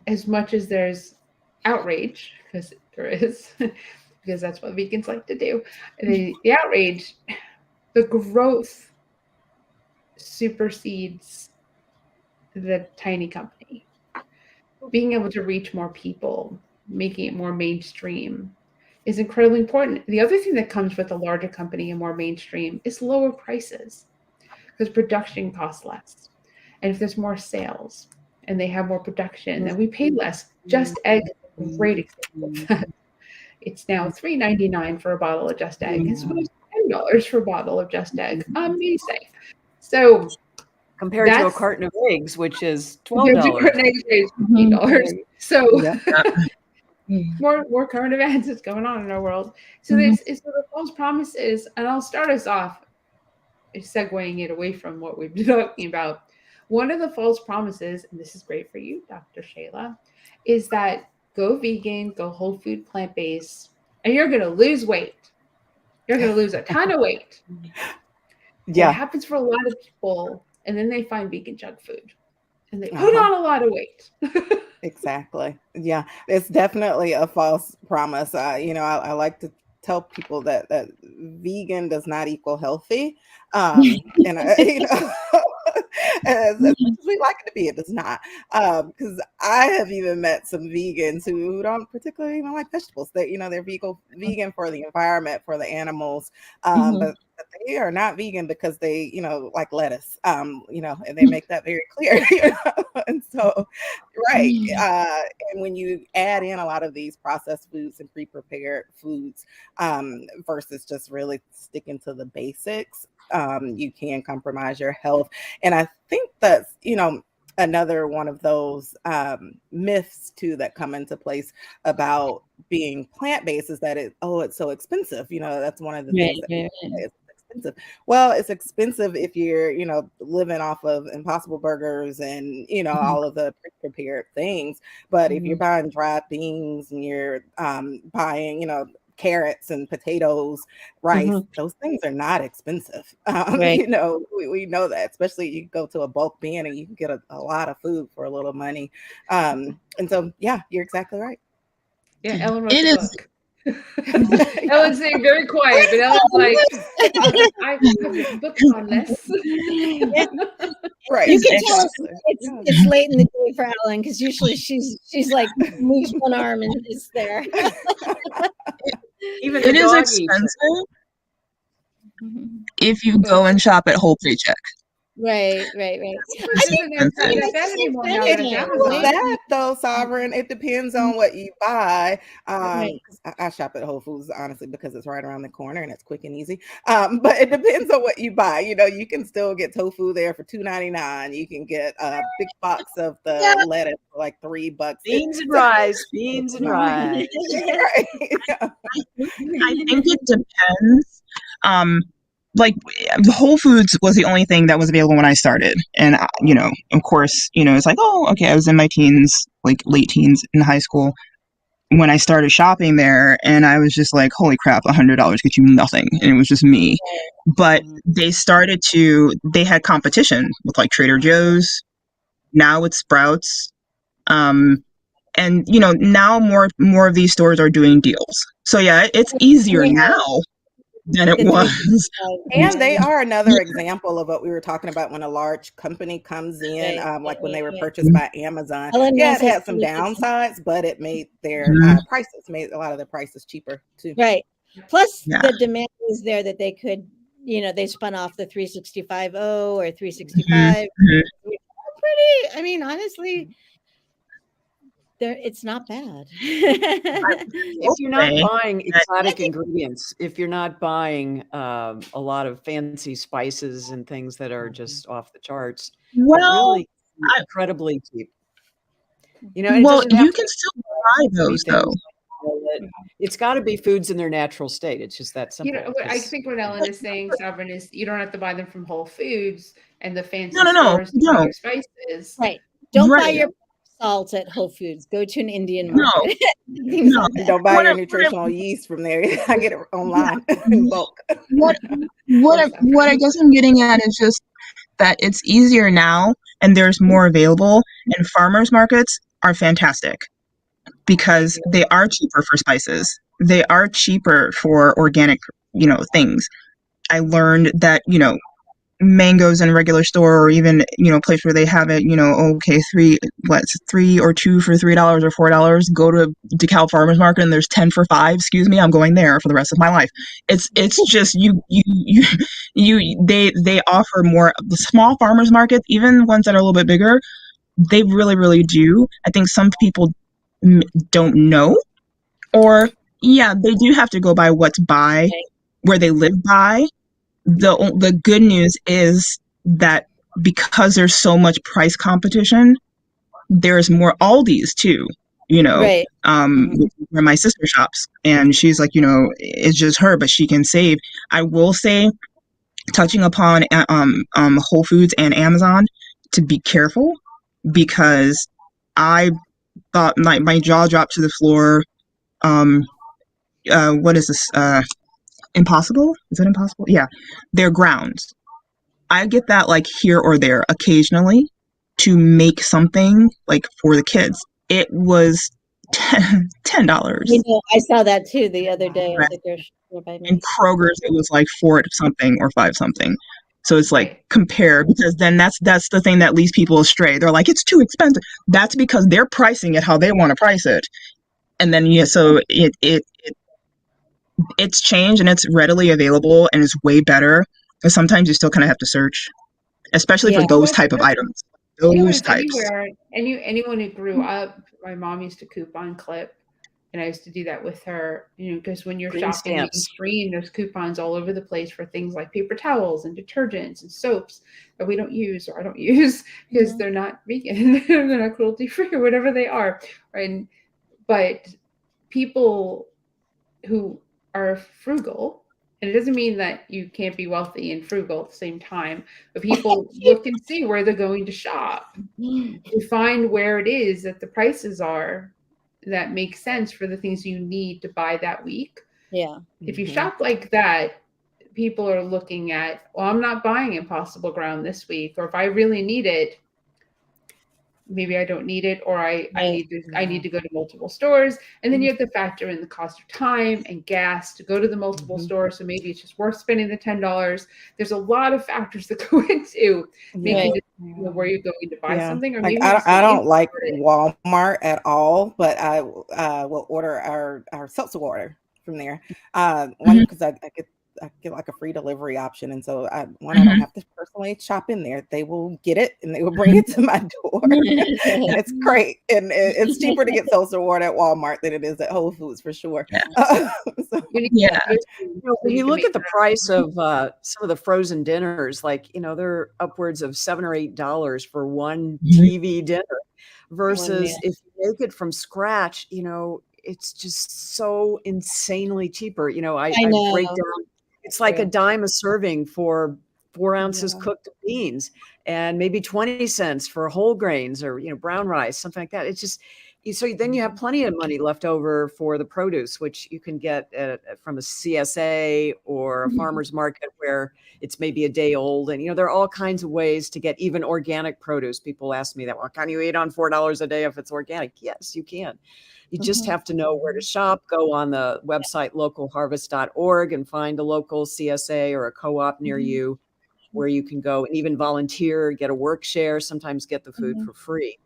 as much as there's outrage, because there is, because that's what vegans like to do, the outrage, the growth supersedes the tiny company. Being able to reach more people, making it more mainstream, is incredibly important. The other thing that comes with a larger company and more mainstream is lower prices, because production costs less. And if there's more sales and they have more production, then we pay less. Just Egg is a great example of that. It's now $3.99 for a bottle of Just Egg. It's supposed to be $10 for a bottle of Just Egg. Amazing. So compared to a carton of eggs, which is $12. A carton of eggs is $8. So more current events is going on in our world. So it's the false promises, and I'll start us off segueing it away from what we've been talking about. One of the false promises, and this is great for you, Dr. Shayla, is that go vegan, go whole food, plant-based, and you're going to lose weight. You're going to lose a ton of weight. Yeah. It happens for a lot of people, and then they find vegan junk food, and they put on a lot of weight. Exactly. Yeah, it's definitely a false promise. I like to tell people that vegan does not equal healthy. And as much as we like it to be, it does not. Because I have even met some vegans who don't particularly even like vegetables. That they're vegan for the environment, for the animals, but they are not vegan because they like lettuce. And they make that very clear. And so, right. And when you add in a lot of these processed foods and pre-prepared foods, versus just really sticking to the basics, you can compromise your health. And I think that's, another one of those myths too that come into place about being plant-based is that it's so expensive. That's one of the things that it's expensive. Well, it's expensive if you're, living off of Impossible Burgers and, all of the pre-prepared things. But if you're buying dried beans and you're buying, carrots and potatoes, rice, those things are not expensive. Right. We know that, especially you go to a bulk bin and you can get a lot of food for a little money. And so, yeah, you're exactly right. Yeah, Ellen wrote It the is. book. Ellen's staying very quiet, but Ellen's like, I have a book on this. Right. You can tell Exactly. it's late in the day for Ellen, because usually she's like moves one arm and is there. Even the It is dog eats it. expensive if you go and shop at Whole Paycheck. Right. This isn't as bad anymore now that it's Amazon. That though, Sovereign, it depends on what you buy. Right. 'Cause I shop at Whole Foods, honestly, because it's right around the corner and it's quick and easy. But it depends on what you buy. You can still get tofu there for $2.99. You can get a big box of the lettuce for like $3. Beans and rice. Beans and rice. Right. I think it depends. Like Whole Foods was the only thing that was available when I started, and of course, it's like, oh, okay, I was in my teens, like late teens in high school when I started shopping there, and I was just like, holy crap, $100 gets you nothing, and it was just me. But they had competition with like Trader Joe's, now it's Sprouts, and now more of these stores are doing deals. So yeah, it's easier now than it was. And they are another example of what we were talking about when a large company comes in, like when they were purchased by Amazon. Yeah, it had some downsides, but it made their made a lot of their prices cheaper too. Right. Plus the demand is there that they could, they spun off the 365O or 365. Pretty, I mean, honestly, it's not bad. If you're not buying exotic ingredients, if you're not buying a lot of fancy spices and things that are just off the charts, really incredibly cheap. Well, you can still buy those though. It's got to be foods in their natural state. It's just that simple. I think what Ellen is saying, Sovereign, is you don't have to buy them from Whole Foods and the fancy No, stores to buy your spices. Right. Don't buy your salt at Whole Foods. Go to an Indian market. No. Don't buy your nutritional yeast from there. I get it online in bulk. What I guess I'm getting at is just that it's easier now and there's more available, and farmers markets are fantastic because they are cheaper for spices. They are cheaper for organic, things. I learned that, mangoes in a regular store, or even a place where they have it, okay, 3 or 2 for $3 or $4. Go to DeKalb Farmers Market and there's 10 for $5. Excuse me, I'm going there for the rest of my life. It's just they offer more. The small farmers markets, even ones that are a little bit bigger, they really, really do. I think some people don't know, or they do have to go by what's by where they live by. The good news is that because there's so much price competition, there's more Aldis too, Right. Where my sister shops, and she's like, it's just her, but she can save. I will say, touching upon Whole Foods and Amazon, to be careful, because I thought my jaw dropped to the floor. What is this? Impossible? Is it Impossible? Yeah. They're grounds. I get that like here or there occasionally to make something like for the kids. It was $10. I saw that too the other day at the grocery store by me. In Kroger's, it was like 4 something or 5 something. So it's like compare, because then that's the thing that leads people astray. They're like, it's too expensive. That's because they're pricing it how they want to price it. And then so it's changed and it's readily available and it's way better. But sometimes you still kind of have to search, especially for those type of items. Those types. Anyone who grew up, my mom used to coupon clip, and I used to do that with her. Because when you're shopping mainstream, there's coupons all over the place for things like paper towels and detergents and soaps that we don't use, or I don't use, because they're not vegan, they're not cruelty free, or whatever they are. Right? But people who are frugal And it doesn't mean that you can't be wealthy and frugal at the same time, but people look and see where they're going to shop to find where it is that the prices are that make sense for the things you need to buy that week. Yeah. If you shop like that, people are looking at, well, I'm not buying Impossible Ground this week, or if I really need it, maybe I don't need it, or I need to go to multiple stores. And then you have to factor in the cost of time and gas to go to the multiple stores. So maybe it's just worth spending the $10. There's a lot of factors that go into making decisions where you're going to buy something. Or like, maybe I don't like Walmart at all, but I will order our seltzer water from there. One, because I get like a free delivery option, and so I don't have to personally shop in there. They will get it and they will bring it to my door. And it's great, and it's cheaper to get seltzer water at Walmart than it is at Whole Foods for sure. When you look at the price of some of the frozen dinners, like, they're upwards of $7 or $8 for one TV dinner, versus if you make it from scratch, it's just so insanely cheaper. I break down. It's like a dime a serving for 4 ounces cooked beans, and maybe 20 cents for whole grains or, brown rice, something like that. It's just, so then you have plenty of money left over for the produce, which you can get from a CSA or a farmer's market where it's maybe a day old. And, there are all kinds of ways to get even organic produce. People ask me that, well, can you eat on $4 a day if it's organic? Yes, you can. You just have to know where to shop. Go on the website localharvest.org and find a local CSA or a co-op near you where you can go and even volunteer, get a work share, sometimes get the food for free.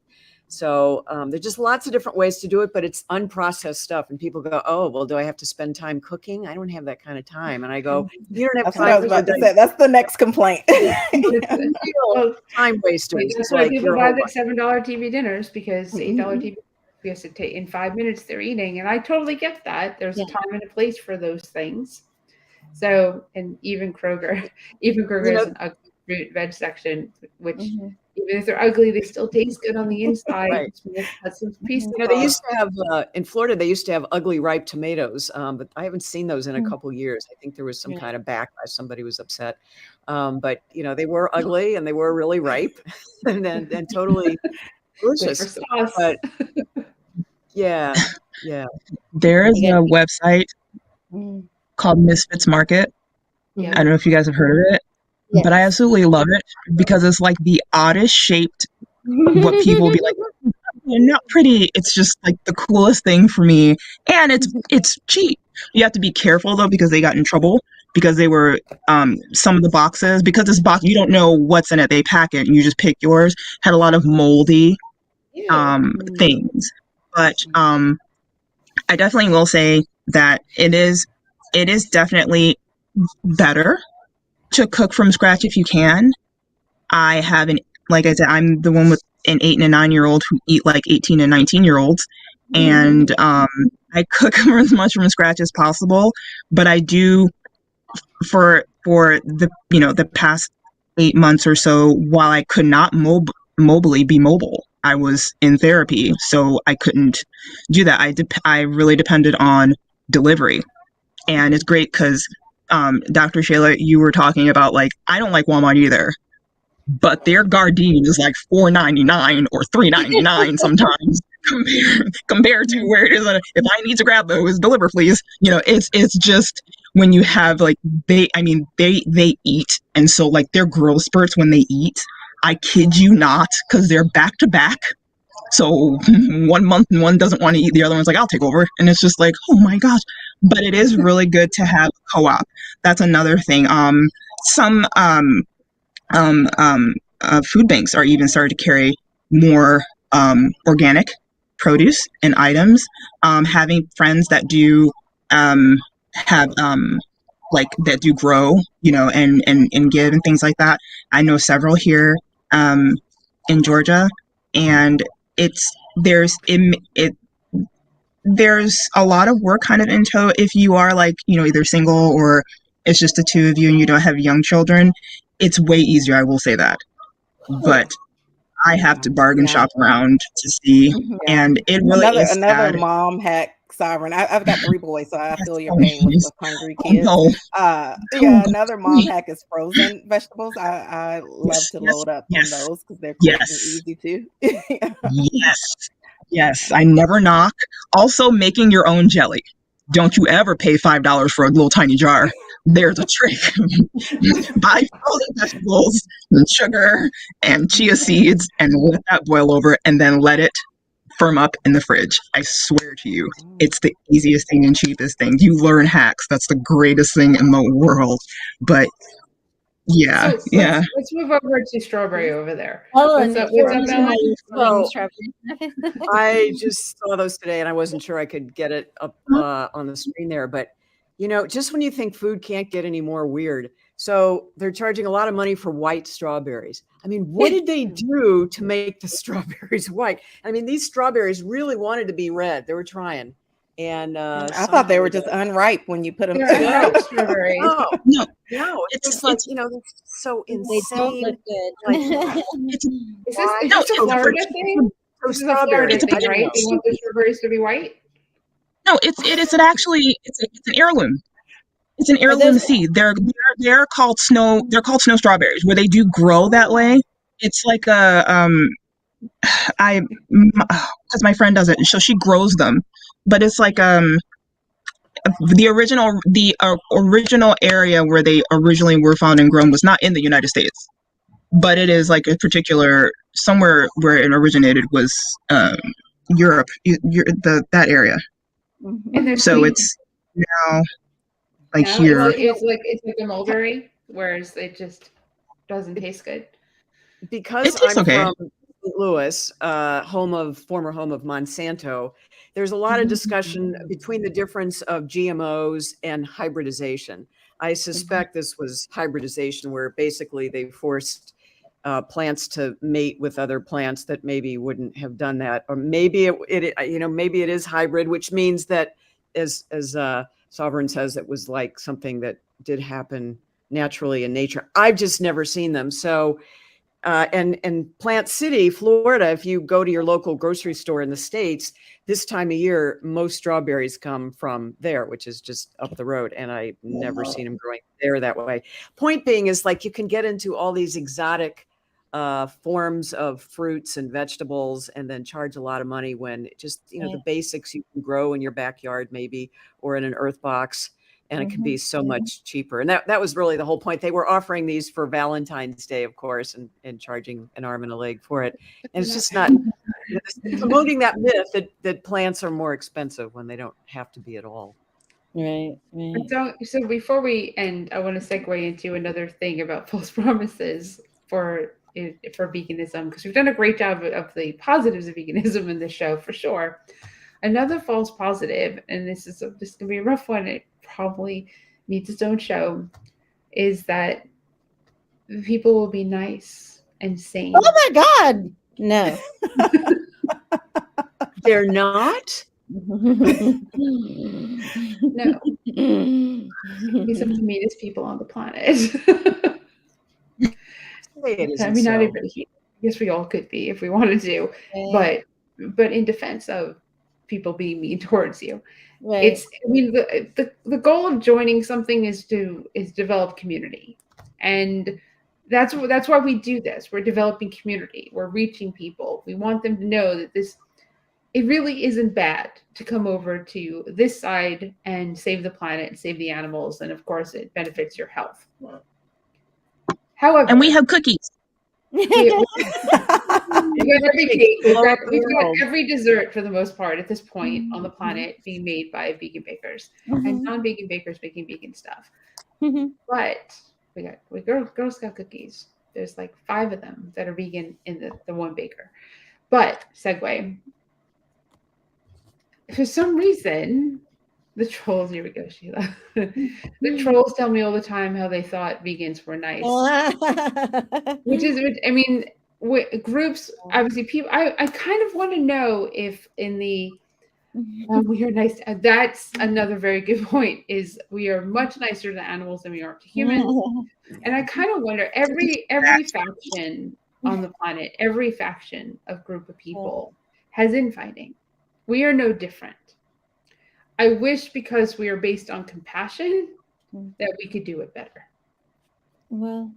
So there's just lots of different ways to do it, but it's unprocessed stuff. And people go, oh, well, do I have to spend time cooking? I don't have that kind of time. And I go, you don't have time. What I was about to say. That's the next complaint. Time wasters. That's why people buy the $7 TV dinners, because $8 TV because in 5 minutes they're eating. And I totally get that. There's a time and a place for those things. So, and even Kroger has an ugly fruit veg section, which even if they're ugly, they still taste good on the inside. Right. They used to have in Florida. They used to have ugly ripe tomatoes, but I haven't seen those in a couple years. I think there was some kind of backlash. Somebody was upset, but they were ugly and they were really ripe, and totally delicious. But yeah. There is a website called Misfits Market. I don't know if you guys have heard of it, but I absolutely love it because it's like the oddest shaped, what people will be like, not pretty. It's just like the coolest thing for me. And it's cheap. You have to be careful though, because they got in trouble because they were, some of the boxes, because this box, you don't know what's in it. They pack it and you just pick yours, had a lot of moldy things. But I definitely will say that it is definitely better to cook from scratch if you can. I have like I said, I'm the one with an 8 and a 9-year-old who eat like 18 and 19-year-olds. And I cook as much from scratch as possible, but I do for the, the past 8 months or so, while I could not mobily be mobile, I was in therapy, so I couldn't do that. I really depended on delivery. And it's great because Dr. Shayla, you were talking about, like, I don't like Walmart either, but their Gardein is like $4.99 or $3.99 sometimes compared to where it is. If I need to grab those, deliver please. It's just when you have like they eat, and so like their growth spurts when they eat, I kid you not, because they're back to back. So 1 month and one doesn't want to eat, the other one's like, I'll take over. And it's just like, oh my gosh. But it is really good to have a co-op. That's another thing. Some food banks are even starting to carry more organic produce and items. Having friends that do have like that do grow, and give and things like that. I know several here in Georgia, and there's a lot of work kind of into if you are like, either single or it's just the two of you and you don't have young children. It's way easier, I will say that. But I have to bargain shop around to see, and it really is another sad. mom hack Sovereign. I've got 3 boys, so I Yes, feel your oh, pain with yes. hungry Oh, kids. no. Yeah, Oh, another mom hack is frozen vegetables. I love yes, to yes, load up on yes, those because they're quick and yes, easy too. yes, yes. I never knock. Also, making your own jelly. Don't you ever pay $5 for a little tiny jar. There's a trick. Buy frozen vegetables and sugar and chia seeds and let that boil over and then let it firm up in the fridge. I swear to you, it's the easiest thing and cheapest thing. You learn hacks. That's the greatest thing in the world. But yeah, So yeah. let's move over to strawberry over there. Oh, What's and up? What's up, you Ellen? know, So strawberries. I just saw those today, and I wasn't sure I could get it up on the screen there. But just when you think food can't get any more weird, so they're charging a lot of money for white strawberries. I mean, what did they do to make the strawberries white? I mean, these strawberries really wanted to be red. They were trying, and I thought they were just unripe when you put them. They're unripe strawberries. No, No, no, it's it's just like they're so They don't insane. look good. Like, it's Is why? this no, a it's Florida thing? So This is a Florida strawberries. it's a thing, right? They want the strawberries to be white. no, it's an actually it's an heirloom. It's an Are heirloom those seed. They're called snow. They're called snow strawberries. Where they do grow that way. It's like a because my friend does it, so she grows them. But it's like the original area where they originally were found and grown was not in the United States, but it is like a particular somewhere where it originated was Europe, that area. And they're So sweet. it's now like No, here. it's like a mulberry, whereas it just doesn't taste good. Because It tastes I'm okay. from St. Louis, former home of Monsanto, there's a lot of discussion between the difference of GMOs and hybridization. I suspect this was hybridization, where basically they forced plants to mate with other plants that maybe wouldn't have done that, or maybe maybe it is hybrid, which means that, as Sovereign says, it was like something that did happen naturally in nature. I've just never seen them. So and Plant City, Florida, if you go to your local grocery store in the States, this time of year, most strawberries come from there, which is just up the road. And I've never seen them growing there that way. Point being is, like, you can get into all these exotic forms of fruits and vegetables and then charge a lot of money when just, the basics you can grow in your backyard maybe, or in an earth box. And it could be so much cheaper. And that was really the whole point. They were offering these for Valentine's Day, of course, and charging an arm and a leg for it. And it's just not promoting that myth that plants are more expensive when they don't have to be at all. Right. So before we end, I want to segue into another thing about false promises for veganism, because we've done a great job of the positives of veganism in this show for sure. Another false positive, and this is just gonna be a rough one, it probably needs its own show, is that people will be nice and sane. Oh my God. No. They're not? No. These are the meanest people on the planet. I mean, not everybody. I guess we all could be if we wanted to, but in defense of people being mean towards you, Right. the goal of joining something is develop community, and that's why we do this. We're developing community. We're reaching people. We want them to know that it really isn't bad to come over to this side and save the planet and save the animals, and of course, it benefits your health. However, And we have cookies. We've got every cake. We've got every dessert for the most part at this point on the planet being made by vegan bakers and non-vegan bakers making vegan stuff. But we got Girl Scout cookies. There's like 5 of them that are vegan in the one baker. But segue. For some reason, the trolls, here we go, Sheila. The trolls tell me all the time how they thought vegans were nice. Which is, I mean, groups, obviously, people, I kind of want to know if in the, we are nice, that's another very good point, is we are much nicer to animals than we are to humans. And I kind of wonder, every faction on the planet, every faction of group of people has infighting. We are no different. I wish, because we are based on compassion, Mm. that we could do it better. Well,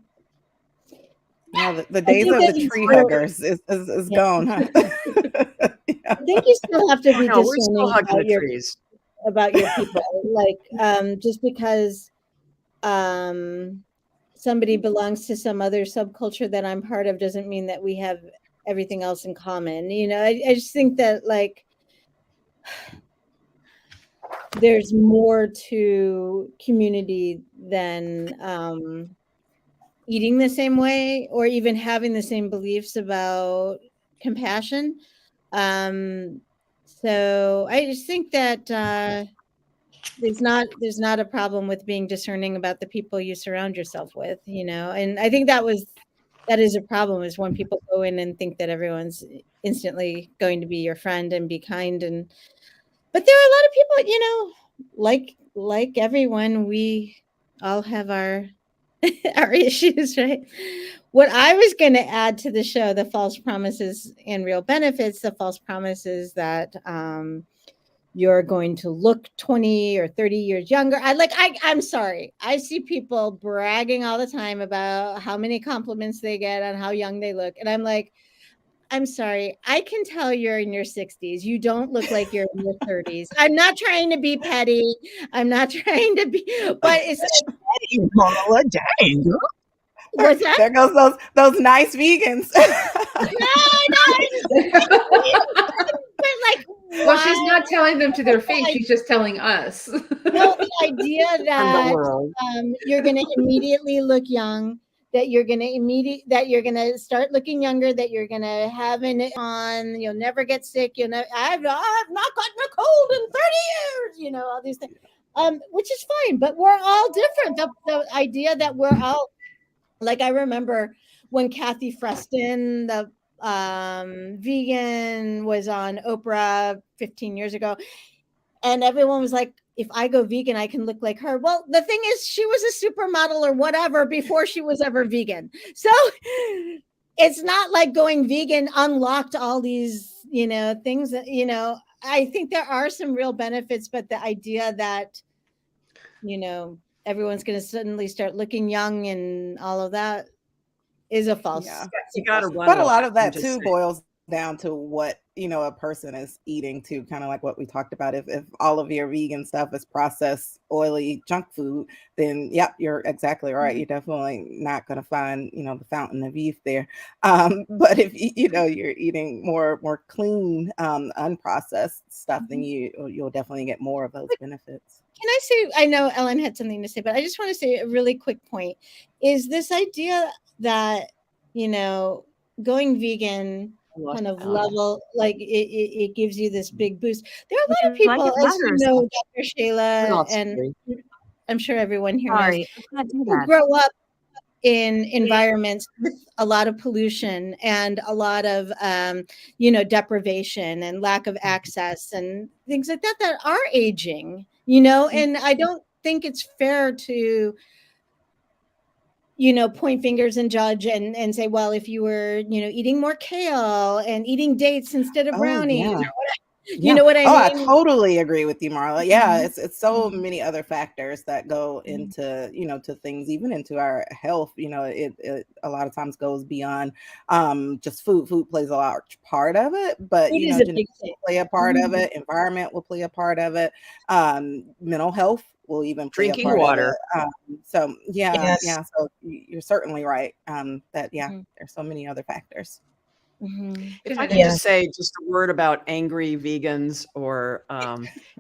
Yeah, the I days think of that the you tree still, huggers is yeah, gone, huh? Yeah. I think you still have to Oh be no, we're still discerning hugging the trees. about your people. Like, just because somebody belongs to some other subculture that I'm part of doesn't mean that we have everything else in common. You know, I just think that, like, there's more to community than eating the same way or even having the same beliefs about compassion. So I just think that there's not a problem with being discerning about the people you surround yourself with, you know. And I think that is a problem, is when people go in and think that everyone's instantly going to be your friend and be kind. And but there are a lot of people, you know, like everyone, we all have our our issues, right? What I was going to add to the show, the false promises and real benefits, the false promises that you're going to look 20 or 30 years younger. I'm sorry. I see people bragging all the time about how many compliments they get on how young they look. And I'm like, I'm sorry. I can tell you're in your 60s. You don't look like you're in your 30s. I'm not trying to be petty. I'm not trying to be, but it's like, Hey, Marla, dang, girl. what's that? There goes those nice vegans. But like, Well, she's why? not telling them to their face. She's just telling us. No, the idea From the that world. you're going to immediately look young, that you're going to start looking younger, that you're going to have it on, you'll never get sick, I've not gotten a cold in 30 years, you know, all these things, which is fine, but we're all different. The idea that we're all, like, I remember when Kathy Freston, the vegan, was on Oprah 15 years ago, and everyone was like, if I go vegan, I can look like her. Well, the thing is, she was a supermodel or whatever before she was ever vegan. So it's not like going vegan unlocked all these, you know, things that, you know, I think there are some real benefits, but the idea that, you know, everyone's going to suddenly start looking young and all of that is a false. Yeah. You got to run. But a with lot it, of I'm that just too saying. boils down to what, you know, a person is eating too, kind of like what we talked about. If all of your vegan stuff is processed oily junk food, then yep, you're exactly right. You're definitely not going to find, you know, the fountain of youth there. But if you know, you're eating more clean, unprocessed stuff, then you'll definitely get more of those benefits. Can I say, I know Ellen had something to say, but I just want to say a really quick point, is this idea that, you know, going vegan kind of level, like it gives you this big boost. There are a lot of people, as you know, Dr. Shayla, and I'm sure everyone here knows, who grow up in environments with a lot of pollution and a lot of you know, deprivation and lack of access and things like that, that are aging, you know. And I don't think it's fair to, you know, point fingers and judge and say, well, if you were, you know, eating more kale and eating dates instead of Oh brownies, yeah. you know what I Oh, I mean? totally agree with you, Marla. Yeah, Mhm. it's so many other factors that go into, you know, to things, even into our health. You know, it a lot of times goes beyond just food. Food plays a large part of it, but Food you is know, a genetics big thing. will play a part of it. Environment will play a part of it. Mental health will even play a Drinking part water. of it. So yeah, Yes. yeah. So you're certainly right. That yeah, Mhm. there's so many other factors. Mhm. If I could Yeah. just say just a word about angry vegans, or you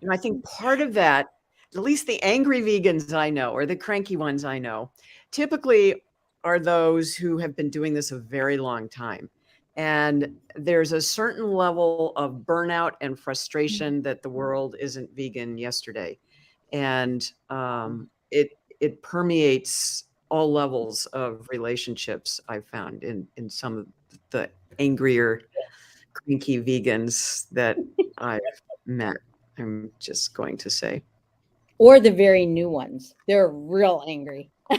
know, I think part of that, at least the angry vegans I know, or the cranky ones I know, typically are those who have been doing this a very long time. And there's a certain level of burnout and frustration that the world isn't vegan yesterday. And it permeates all levels of relationships, I've found in some of the angrier, cranky vegans that I've met. I'm just going to say. Or the very new ones. They're real angry. The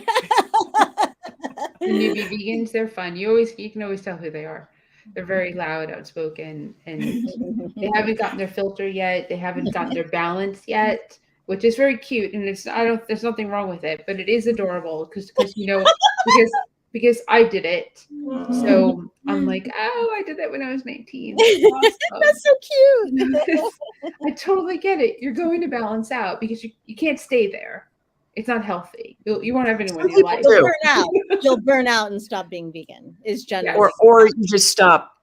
newbie vegans, they're fun. You can always tell who they are. They're very loud, outspoken, and they haven't gotten their filter yet. They haven't gotten their balance yet, which is very cute. And there's nothing wrong with it, but it is adorable because because I did it. So I'm like, oh, I did that when I was 19. That's awesome. That's so cute. I totally get it. You're going to balance out because you can't stay there. It's not healthy. You won't have anyone in your life. You'll burn out. You'll burn out and stop being vegan. Is generally or you just stop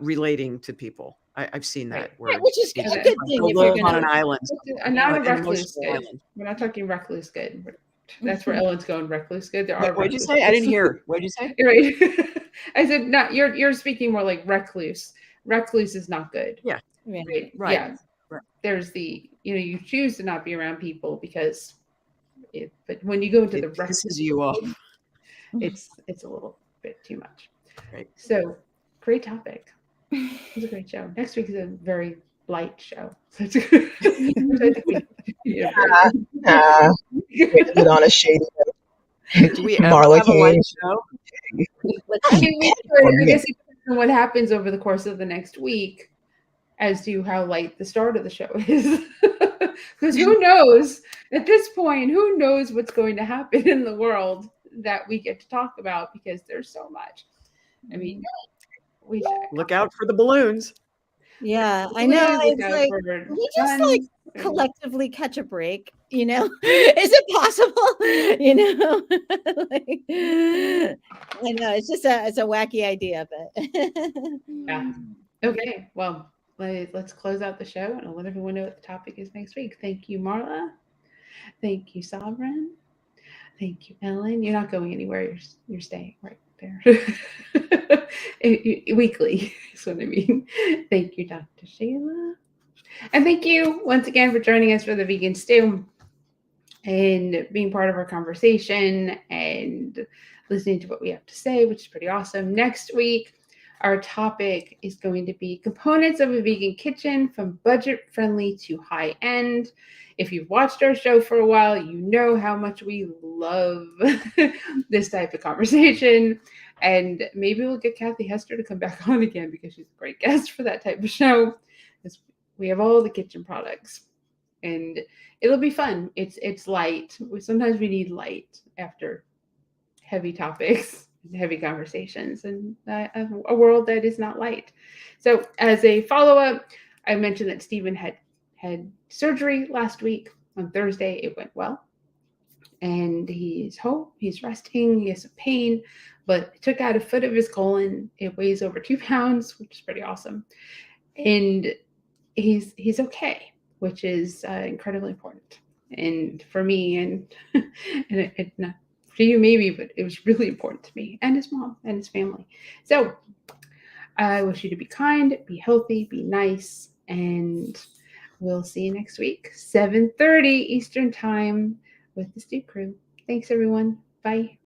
relating to people. I've seen that. Right, which is a good thing if you're live on an island. Not a an recluse good. island. We're not talking recluse good. That's where Ellen's going. Recluse good. There are. What'd you say? I didn't hear. What'd you say? Right. I said not. You're speaking more like recluse. Recluse is not good. Yeah. Right. Right. Yeah. Right. There's you choose to not be around people because, but when you go into the recluse, pisses you off. It's a little bit too much. Right. So great topic. It's a great show. Next week is a very light show. So it's good. Get on a shady Do we ever Marla have a light Kane. show? I mean, we could. I guess it depends on what happens over the course of the next week as to how light the start of the show is. Because who knows at this point, who knows what's going to happen in the world that we get to talk about because there's so much. I mean, we look out for the balloons. Yeah, I know. It's like, we just like collectively catch a break, you know? Is it possible? You know? Like, I know it's just it's a wacky idea, but yeah. Okay, well, let's close out the show and I'll let everyone know what the topic is next week. Thank you, Marla. Thank you, Sovereign. Thank you, Ellen. You're not going anywhere. You're staying right there. Weekly is what I mean. Thank you, Dr. Sheila. And thank you once again for joining us for the Vegan Stew and being part of our conversation and listening to what we have to say, which is pretty awesome. Next week, our topic is going to be components of a vegan kitchen from budget-friendly to high-end. If you've watched our show for a while, you know how much we love this type of conversation. And maybe we'll get Kathy Hester to come back on again because she's a great guest for that type of show. We have all the kitchen products. And it'll be fun. It's light. Sometimes we need light after heavy topics, heavy conversations, and a world that is not light. So as a follow-up, I mentioned that Stephen had surgery last week on Thursday. It went well. And he's home. He's resting. He has some pain, but it took out a foot of his colon. It weighs over 2 pounds, which is pretty awesome. And he's okay, which is incredibly important. And for me, and not for you maybe, but it was really important to me and his mom and his family. So I wish you to be kind, be healthy, be nice, and we'll see you next week, 7:30 Eastern Time with the Stew Crew. Thanks, everyone. Bye.